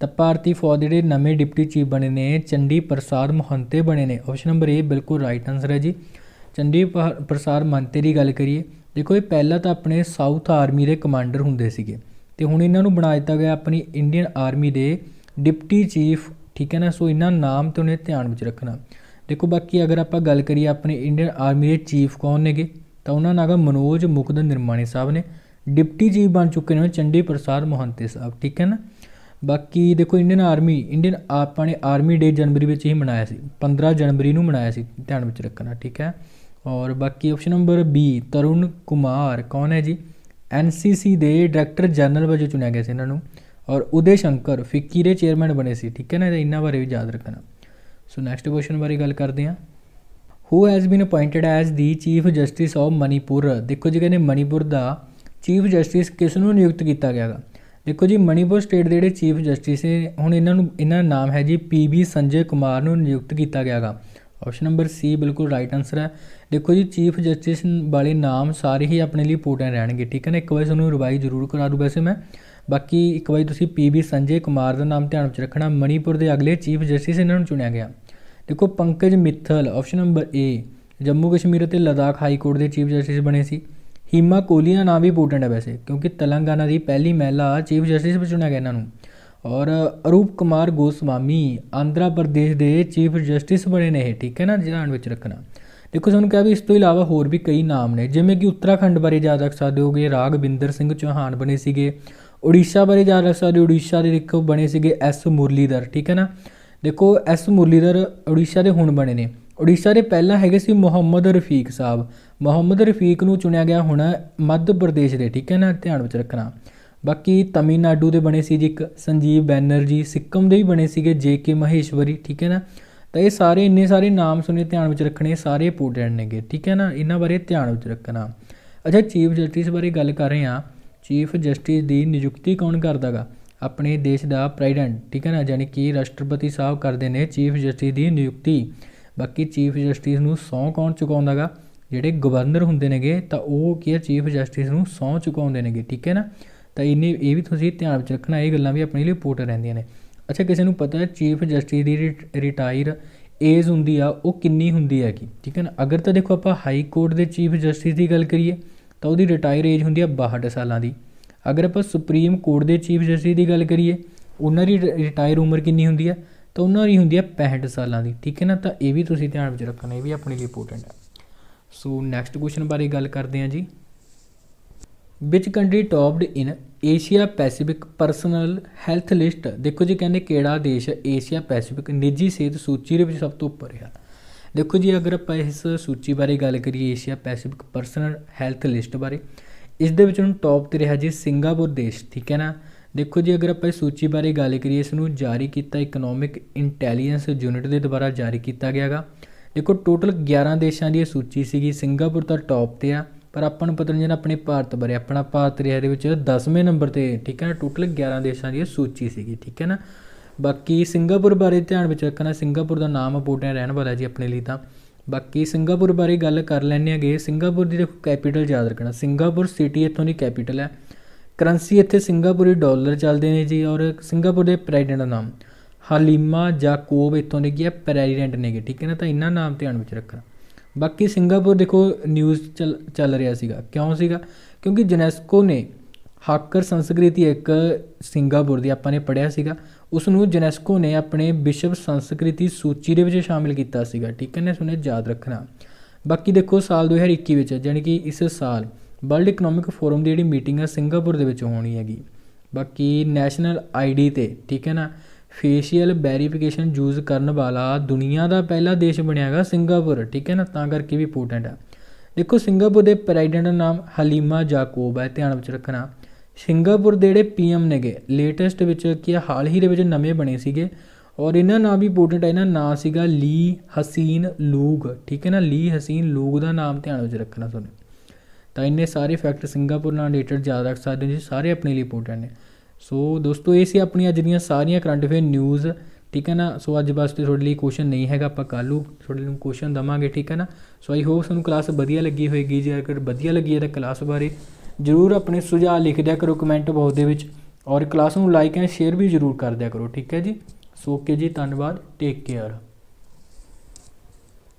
Speaker 1: ਤਾਂ ਭਾਰਤੀ ਫੌਜ ਦੇ ਜਿਹੜੇ ਨਵੇਂ ਡਿਪਟੀ ਚੀਫ ਬਣੇ ਨੇ ਚੰਡੀ ਪ੍ਰਸਾਦ ਮਹੰਤੇ ਬਣੇ ਨੇ। ਆਪਸ਼ਨ ਨੰਬਰ A ਬਿਲਕੁਲ ਰਾਈਟ ਆਨਸਰ ਹੈ ਜੀ। ਚੰਡੀ ਪ੍ਰਸਾਦ ਮਹੰਤੇ ਦੀ ਗੱਲ ਕਰੀਏ, ਦੇਖੋ ਇਹ ਪਹਿਲਾਂ ਤਾਂ ਆਪਣੇ ਸਾਊਥ ਆਰਮੀ ਦੇ ਕਮਾਂਡਰ ਹੁੰਦੇ ਸੀਗੇ ਅਤੇ ਹੁਣ ਇਹਨਾਂ ਨੂੰ ਬਣਾ ਦਿੱਤਾ ਗਿਆ ਆਪਣੀ ਇੰਡੀਅਨ ਆਰਮੀ ਦੇ ਡਿਪਟੀ ਚੀਫ, ਠੀਕ ਹੈ ਨਾ। ਸੋ ਇਹਨਾਂ ਨਾਮ 'ਤੇ ਉਹਨੇ ਧਿਆਨ ਵਿੱਚ ਰੱਖਣਾ। ਦੇਖੋ ਬਾਕੀ ਅਗਰ ਆਪਾਂ ਗੱਲ ਕਰੀਏ ਆਪਣੇ ਇੰਡੀਅਨ ਆਰਮੀ ਦੇ ਚੀਫ ਕੌਣ ਨੇਗੇ ਤਾਂ ਉਹਨਾਂ ਨਾਲ ਮਨੋਜ ਮੁਕੁੰਦ ਨਿਰਮਾਣੀ ਸਾਹਿਬ ਨੇ। ਡਿਪਟੀ ਚੀਫ ਬਣ ਚੁੱਕੇ ਨੇ ਚੰਡੀ ਪ੍ਰਸਾਦ ਮਹੰਤੇ ਸਾਹਿਬ, ਠੀਕ ਹੈ ਨਾ। ਬਾਕੀ ਦੇਖੋ ਇੰਡੀਅਨ ਆਪਾਂ ਨੇ ਆਰਮੀ ਡੇ ਜਨਵਰੀ ਵਿੱਚ ਹੀ ਮਨਾਇਆ ਸੀ, 15 ਜਨਵਰੀ ਨੂੰ ਮਨਾਇਆ ਸੀ, ਧਿਆਨ ਵਿੱਚ ਰੱਖਣਾ, ਠੀਕ ਹੈ। ਔਰ ਬਾਕੀ option number B Tarun Kumar ਕੌਣ ਹੈ ਜੀ, NCC ਦੇ ਡਾਇਰੈਕਟਰ ਜਨਰਲ ਵਜੋਂ ਚੁਣਿਆ ਗਿਆ ਸੀ ਇਹਨਾਂ ਨੂੰ। ਔਰ ਉਦੇ ਸ਼ੰਕਰ ਫਿੱਕੀ ਦੇ ਚੇਅਰਮੈਨ ਬਣੇ ਸੀ, ਠੀਕ ਹੈ ਨਾ। ਇਹਨਾਂ ਬਾਰੇ ਵੀ ਯਾਦ ਰੱਖਣਾ। ਸੋ ਨੈਕਸਟ ਕੁਐਸਚਨ ਬਾਰੇ ਗੱਲ ਕਰਦੇ ਹਾਂ। Who has been ਅਪੁਆਇੰਟਡ as the chief justice of Manipur. ਦੇਖੋ ਜੀ ਕਹਿੰਦੇ ਮਨੀਪੁਰ ਦਾ ਚੀਫ ਜਸਟਿਸ ਕਿਸ ਨੂੰ ਨਿਯੁਕਤ ਕੀਤਾ ਗਿਆ ਗਾ। ਦੇਖੋ ਜੀ ਮਨੀਪੁਰ ਸਟੇਟ ਦੇ ਜਿਹੜੇ ਚੀਫ ਜਸਟਿਸ ਨੇ ਹੁਣ ਇਹਨਾਂ ਦਾ ਨਾਮ ਹੈ ਜੀ PB ਸੰਜੇ ਕੁਮਾਰ ਨੂੰ ਨਿਯੁਕਤ ਕੀਤਾ ਗਿਆ ਗਾ। ਆਪਸ਼ਨ ਨੰਬਰ C ਬਿਲਕੁਲ ਰਾਈਟ ਆਨਸਰ ਹੈ। ਦੇਖੋ ਜੀ ਚੀਫ ਜਸਟਿਸ ਵਾਲੇ ਨਾਮ ਸਾਰੇ ਹੀ ਆਪਣੇ ਲਈ ਇੰਪੋਰਟੈਂਟ ਰਹਿਣਗੇ, ਠੀਕ ਹੈ ਨਾ। ਇੱਕ ਵਾਰੀ ਤੁਹਾਨੂੰ ਰਿਵਾਈਜ਼ ਜ਼ਰੂਰ ਕਰਾ ਦੂੰ ਵੈਸੇ ਮੈਂ, ਬਾਕੀ ਇੱਕ ਵਾਰੀ ਤੁਸੀਂ PB ਸੰਜੇ ਕੁਮਾਰ ਦਾ ਨਾਮ ਧਿਆਨ ਵਿੱਚ ਰੱਖਣਾ। ਮਣੀਪੁਰ ਦੇ ਅਗਲੇ ਚੀਫ ਜਸਟਿਸ ਇਹਨਾਂ ਨੂੰ ਚੁਣਿਆ ਗਿਆ। ਦੇਖੋ Pankaj Mithal option number A Jammu Kashmir ਅਤੇ ਲਦਾਖ ਹਾਈ ਕੋਰਟ ਦੇ ਚੀਫ ਜਸਟਿਸ ਬਣੇ ਸੀ। ਹੀਮਾ ਕੋਹਲੀ ਦਾ ਨਾਮ ਵੀ ਇੰਪੋਰਟੈਂਟ ਹੈ ਵੈਸੇ ਕਿਉਂਕਿ ਤੇਲੰਗਾਨਾ ਦੀ ਪਹਿਲੀ ਮਹਿਲਾ ਚੀਫ ਜਸਟਿਸ ਵੀ ਚੁਣਿਆ ਗਿਆ ਇਹਨਾਂ ਨੂੰ। ਔਰ ਅਰੂਪ ਕੁਮਾਰ ਗੋਸਵਾਮੀ ਆਂਧਰਾ ਪ੍ਰਦੇਸ਼ ਦੇ ਚੀਫ ਜਸਟਿਸ ਬਣੇ ਨੇ ਇਹ, ਠੀਕ ਹੈ ਨਾ, ਧਿਆਨ ਵਿੱਚ ਰੱਖਣਾ। ਦੇਖੋ ਤੁਹਾਨੂੰ ਕਿਹਾ ਵੀ ਇਸ ਤੋਂ ਇਲਾਵਾ ਹੋਰ ਵੀ ਕਈ ਨਾਮ ਨੇ, ਜਿਵੇਂ ਕਿ ਉੱਤਰਾਖੰਡ ਬਾਰੇ ਯਾਦ ਰੱਖ ਸਕਦੇ ਹੋਗੇ ਰਾਘਵਿੰਦਰ ਸਿੰਘ ਚੌਹਾਨ ਬਣੇ ਸੀਗੇ। ਉੜੀਸਾ ਬਾਰੇ ਯਾਦ ਰੱਖ ਸਕਦੇ, ਉੜੀਸਾ ਦੇ ਦੇਖੋ ਬਣੇ ਸੀਗੇ S ਮੁਰਲੀਧਰ, ਠੀਕ ਹੈ ਨਾ। ਦੇਖੋ S ਮੁਰਲੀਧਰ ਉੜੀਸਾ ਦੇ ਹੁਣ ਬਣੇ ਨੇ। ਉੜੀਸਾ ਦੇ ਪਹਿਲਾਂ ਹੈਗੇ ਸੀ ਮੁਹੰਮਦ ਰਫੀਕ ਸਾਹਿਬ। ਮੁਹੰਮਦ ਰਫੀਕ ਨੂੰ ਚੁਣਿਆ ਗਿਆ ਹੁਣ ਮੱਧ ਪ੍ਰਦੇਸ਼ ਦੇ, ਠੀਕ ਹੈ ਨਾ, ਧਿਆਨ ਵਿੱਚ ਰੱਖਣਾ। ਬਾਕੀ ਤਮਿਲਨਾਡੂ ਦੇ ਬਣੇ ਸੀ ਜੀ ਇੱਕ ਸੰਜੀਵ ਬੈਨਰਜੀ, ਸਿੱਕਮ ਦੇ ਵੀ ਬਣੇ ਸੀਗੇ JK ਮਹੇਸ਼ਵਰੀ, ਠੀਕ ਹੈ ਨਾ। ਤਾਂ ਇਹ ਸਾਰੇ ਇੰਨੇ ਸਾਰੇ ਨਾਮ ਸੁਣੇ ਧਿਆਨ ਵਿੱਚ ਰੱਖਣੇ, ਸਾਰੇ ਇੰਪੋਰਟੈਂਟ ਨੇਗੇ, ਠੀਕ ਹੈ ਨਾ। ਇਹਨਾਂ ਬਾਰੇ ਧਿਆਨ ਵਿੱਚ ਰੱਖਣਾ। ਅੱਛਾ ਚੀਫ ਜਸਟਿਸ ਬਾਰੇ ਗੱਲ ਕਰ ਰਹੇ ਹਾਂ। ਚੀਫ ਜਸਟਿਸ ਦੀ ਨਿਯੁਕਤੀ ਕੌਣ ਕਰਦਾ ਗਾ। ਆਪਣੇ ਦੇਸ਼ ਦਾ ਪ੍ਰੈਜ਼ੀਡੈਂਟ, ਠੀਕ ਹੈ ਨਾ, ਜਾਣੀ ਕਿ ਰਾਸ਼ਟਰਪਤੀ ਸਾਹਿਬ ਕਰਦੇ ਨੇ ਚੀਫ ਜਸਟਿਸ ਦੀ ਨਿਯੁਕਤੀ। ਬਾਕੀ ਚੀਫ ਜਸਟਿਸ ਨੂੰ ਸਹੁੰ ਕੌਣ ਚੁਕਾਉਂਦਾ ਗਾ, ਜਿਹੜੇ ਗਵਰਨਰ ਹੁੰਦੇ ਨੇਗੇ ਤਾਂ ਉਹ ਕੀ ਆ ਚੀਫ ਜਸਟਿਸ ਨੂੰ ਸਹੁੰ ਚੁਕਾਉਂਦੇ ਨੇਗੇ, ਠੀਕ ਹੈ ਨਾ। ਤਾਂ ਇਹ ਵੀ ਤੁਸੀਂ ਧਿਆਨ ਵਿੱਚ ਰੱਖਣਾ, ਇਹ ਗੱਲਾਂ ਵੀ ਆਪਣੇ ਲਈ ਇੰਪੋਰਟੈਂਟ ਰਹਿੰਦੀਆਂ ਨੇ। ਅੱਛਾ, ਕਿਸੇ ਨੂੰ ਪਤਾ ਚੀਫ ਜਸਟਿਸ ਦੀ ਰਿਟਾਇਰ ਏਜ ਹੁੰਦੀ ਆ ਉਹ ਕਿੰਨੀ ਹੁੰਦੀ ਹੈਗੀ, ਠੀਕ ਹੈ ਨਾ। ਅਗਰ ਤਾਂ ਦੇਖੋ ਆਪਾਂ ਹਾਈ ਕੋਰਟ ਦੇ ਚੀਫ ਜਸਟਿਸ ਦੀ ਗੱਲ ਕਰੀਏ ਤਾਂ ਉਹਦੀ ਰਿਟਾਇਰ ਏਜ ਹੁੰਦੀ ਆ 62 ਸਾਲਾਂ ਦੀ। ਅਗਰ ਆਪਾਂ ਸੁਪਰੀਮ ਕੋਰਟ ਦੇ ਚੀਫ ਜਸਟਿਸ ਦੀ ਗੱਲ ਕਰੀਏ ਉਹਨਾਂ ਦੀ ਰਿਟਾਇਰ ਉਮਰ ਕਿੰਨੀ ਹੁੰਦੀ ਆ, ਤਾਂ ਉਹਨਾਂ ਦੀ ਹੁੰਦੀ ਆ 65 ਸਾਲਾਂ ਦੀ, ਠੀਕ ਹੈ ਨਾ। ਤਾਂ ਇਹ ਵੀ ਤੁਸੀਂ ਧਿਆਨ ਵਿੱਚ ਰੱਖਣਾ, ਇਹ ਵੀ ਆਪਣੇ ਲਈ ਇੰਪੋਰਟੈਂਟ ਹੈ। ਸੋ ਨੈਕਸਟ ਕੁਐਸਚਨ ਬਾਰੇ ਗੱਲ ਕਰਦੇ ਹਾਂ ਜੀ। ਵਿਚ country topped in Asia Pacific personal health list. ਦੇਖੋ ਜੀ ਕਹਿੰਦੇ ਕਿਹੜਾ ਦੇਸ਼ ਏਸ਼ੀਆ ਪੈਸੀਫਿਕ ਨਿੱਜੀ ਸਿਹਤ ਸੂਚੀ ਦੇ ਵਿੱਚ ਸਭ ਤੋਂ ਉੱਪਰ ਆ। ਦੇਖੋ ਜੀ ਅਗਰ ਆਪਾਂ ਇਸ ਸੂਚੀ ਬਾਰੇ ਗੱਲ ਕਰੀਏ Asia Pacific personal health list ਬਾਰੇ, ਇਸ ਦੇ ਵਿੱਚ ਹੁਣ ਟੌਪ 'ਤੇ ਰਿਹਾ ਜੀ ਸਿੰਗਾਪੁਰ ਦੇਸ਼, ਠੀਕ ਹੈ ਨਾ। ਦੇਖੋ ਜੀ ਅਗਰ ਆਪਾਂ ਇਸ ਸੂਚੀ ਬਾਰੇ ਗੱਲ ਕਰੀਏ, ਇਸ ਨੂੰ ਜਾਰੀ ਕੀਤਾ ਇਕਨੋਮਿਕ ਇੰਟੈਲੀਜੈਂਸ ਯੂਨਿਟ ਦੇ ਦੁਆਰਾ ਜਾਰੀ ਕੀਤਾ ਗਿਆ ਗਾ। ਦੇਖੋ ਟੋਟਲ 11 ਦੇਸ਼ਾਂ ਦੀ ਇਹ ਸੂਚੀ ਸੀਗੀ, ਸਿੰਗਾਪੁਰ ਤਾਂ ਟੌਪ 'ਤੇ ਆ, ਪਰ ਆਪਾਂ ਨੂੰ ਪਤਾ ਨਹੀਂ ਜਿਹੜਾ ਆਪਣੇ ਭਾਰਤ ਬਾਰੇ, ਆਪਣਾ ਭਾਰਤ ਰਿਹਾ ਇਹਦੇ ਵਿੱਚ 10ਵੇਂ ਨੰਬਰ 'ਤੇ, ਠੀਕ ਹੈ ਨਾ। ਟੋਟਲ 11 ਦੇਸ਼ਾਂ ਦੀ ਇਹ ਸੂਚੀ ਸੀਗੀ, ਠੀਕ ਹੈ ਨਾ। ਬਾਕੀ ਸਿੰਗਾਪੁਰ ਬਾਰੇ ਧਿਆਨ ਵਿੱਚ ਰੱਖਣਾ, ਸਿੰਗਾਪੁਰ ਦਾ ਨਾਮ ਇੰਪੋਰਟੈਂਟ ਰਹਿਣ ਵਾਲਾ ਜੀ ਆਪਣੇ ਲਈ ਤਾਂ। ਬਾਕੀ ਸਿੰਗਾਪੁਰ ਬਾਰੇ ਗੱਲ ਕਰ ਲੈਂਦੇ ਹੈਗੇ। ਸਿੰਗਾਪੁਰ ਦੀ ਦੇਖੋ ਕੈਪੀਟਲ ਯਾਦ ਰੱਖਣਾ, ਸਿੰਗਾਪੁਰ ਸਿਟੀ ਇੱਥੋਂ ਦੀ ਕੈਪੀਟਲ ਹੈ। ਕਰੰਸੀ ਇੱਥੇ ਸਿੰਗਾਪੁਰੀ ਡਾਲਰ ਚੱਲਦੇ ਨੇ ਜੀ। ਔਰ ਸਿੰਗਾਪੁਰ ਦੇ ਪ੍ਰੈਜ਼ੀਡੈਂਟ ਦਾ ਨਾਮ ਹਾਲੀਮਾ ਜਾਕੋਬ ਇੱਥੋਂ ਦੇ ਕੀ ਹੈ ਪ੍ਰੈਜ਼ੀਡੈਂਟ ਨੇਗੇ, ਠੀਕ ਹੈ ਨਾ। ਤਾਂ ਇਹਨਾਂ ਨਾਮ ਧਿਆਨ ਵਿੱਚ ਰੱਖਣਾ। ਬਾਕੀ ਸਿੰਗਾਪੁਰ ਦੇਖੋ ਨਿਊਜ਼ ਚੱਲ ਰਿਹਾ ਸੀਗਾ, ਕਿਉਂ ਸੀਗਾ, ਕਿਉਂਕਿ ਯੂਨੈਸਕੋ ਨੇ ਹਾਕਰ ਸੰਸਕ੍ਰਿਤੀ ਇੱਕ ਸਿੰਗਾਪੁਰ ਦੀ ਆਪਾਂ ਨੇ ਪੜ੍ਹਿਆ ਸੀਗਾ, ਉਸ ਨੂੰ ਯੂਨੈਸਕੋ ਨੇ ਆਪਣੇ ਵਿਸ਼ਵ ਸੰਸਕ੍ਰਿਤੀ ਸੂਚੀ ਦੇ ਵਿੱਚ ਸ਼ਾਮਿਲ ਕੀਤਾ ਸੀਗਾ, ਠੀਕ ਹੈ ਨਾ। ਇਸ ਨੂੰ ਯਾਦ ਰੱਖਣਾ। ਬਾਕੀ ਦੇਖੋ ਸਾਲ 2021 ਵਿੱਚ, ਜਾਣੀ ਕਿ ਇਸ ਸਾਲ ਵਰਲਡ ਇਕਨੋਮਿਕ ਫੋਰਮ ਦੀ ਜਿਹੜੀ ਮੀਟਿੰਗ ਆ ਸਿੰਗਾਪੁਰ ਦੇ ਵਿੱਚ ਹੋਣੀ ਹੈਗੀ। ਬਾਕੀ ਨੈਸ਼ਨਲ ਆਈਡੀ 'ਤੇ, ਠੀਕ ਹੈ ਨਾ, ਫੇਸ਼ੀਅਲ ਵੈਰੀਫਿਕੇਸ਼ਨ ਯੂਜ਼ ਕਰਨ ਵਾਲਾ ਦੁਨੀਆ ਦਾ ਪਹਿਲਾ ਦੇਸ਼ ਬਣਿਆ ਹੈਗਾ ਸਿੰਗਾਪੁਰ, ਠੀਕ ਹੈ ਨਾ। ਤਾਂ ਕਰਕੇ ਵੀ ਇੰਪੋਰਟੈਂਟ ਆ। ਦੇਖੋ ਸਿੰਗਾਪੁਰ ਦੇ ਪ੍ਰੈਜ਼ੀਡੈਂਟ ਦਾ ਨਾਮ ਹਾਲੀਮਾ ਜਾਕੋਬ ਹੈ, ਧਿਆਨ ਵਿੱਚ ਰੱਖਣਾ। ਸਿੰਗਾਪੁਰ ਦੇ ਜਿਹੜੇ PM ਨੇਗੇ ਲੇਟੈਸਟ ਵਿੱਚ ਕੀ ਹਾਲ ਹੀ ਦੇ ਵਿੱਚ ਨਵੇਂ ਬਣੇ ਸੀਗੇ, ਔਰ ਇਹਨਾਂ ਨਾਮ ਵੀ ਇੰਪੋਰਟੈਂਟ ਹੈ। ਇਹਨਾਂ ਨਾਂ ਸੀਗਾ ਲੀ ਹਸੀਨ ਲੂਗ, ਠੀਕ ਹੈ ਨਾ। ਲੀ ਹਸੀਨ ਲੂਗ ਦਾ ਨਾਮ ਧਿਆਨ ਵਿੱਚ ਰੱਖਣਾ ਤੁਹਾਨੂੰ। ਤਾਂ ਇੰਨੇ ਸਾਰੇ ਫੈਕਟ ਸਿੰਗਾਪੁਰ ਨਾਲ ਰਿਲੇਟਡ ਯਾਦ ਰੱਖ ਸਕਦੇ ਹੋ ਜੀ, ਸਾਰੇ ਆਪਣੇ ਲਈ ਇੰਪੋਰਟੈਂਟ ਨੇ। ਸੋ ਦੋਸਤੋ ਇਹ ਸੀ ਆਪਣੀਆਂ ਅੱਜ ਦੀਆਂ ਸਾਰੀਆਂ ਕਰੰਟ ਅਫੇਅਰ ਨਿਊਜ਼, ਠੀਕ ਹੈ ਨਾ। ਸੋ ਅੱਜ ਵਾਸਤੇ ਤੁਹਾਡੇ ਲਈ ਕੁਐਸਚਨ ਨਹੀਂ ਹੈਗਾ, ਆਪਾਂ ਕੱਲ੍ਹ ਨੂੰ ਤੁਹਾਡੇ ਨੂੰ ਕੁਐਸਚਨ ਦੇਵਾਂਗੇ, ਠੀਕ ਹੈ ਨਾ। ਸੋ ਆਈ ਹੋਪ ਤੁਹਾਨੂੰ ਕਲਾਸ ਵਧੀਆ ਲੱਗੀ ਹੋਏਗੀ। ਜੇ ਅਗਰ ਵਧੀਆ ਲੱਗੀ ਹੈ ਤਾਂ ਕਲਾਸ ਬਾਰੇ ਜ਼ਰੂਰ ਆਪਣੇ ਸੁਝਾਅ ਲਿਖ ਦਿਆ ਕਰੋ ਕਮੈਂਟ ਬਾਕਸ ਦੇ ਵਿੱਚ, ਔਰ ਕਲਾਸ ਨੂੰ ਲਾਈਕ ਐਂਡ ਸ਼ੇਅਰ ਵੀ ਜ਼ਰੂਰ ਕਰ ਦਿਆ ਕਰੋ, ਠੀਕ ਹੈ ਜੀ। ਸੋ ਓਕੇ ਜੀ, ਧੰਨਵਾਦ, ਟੇਕ ਕੇਅਰ।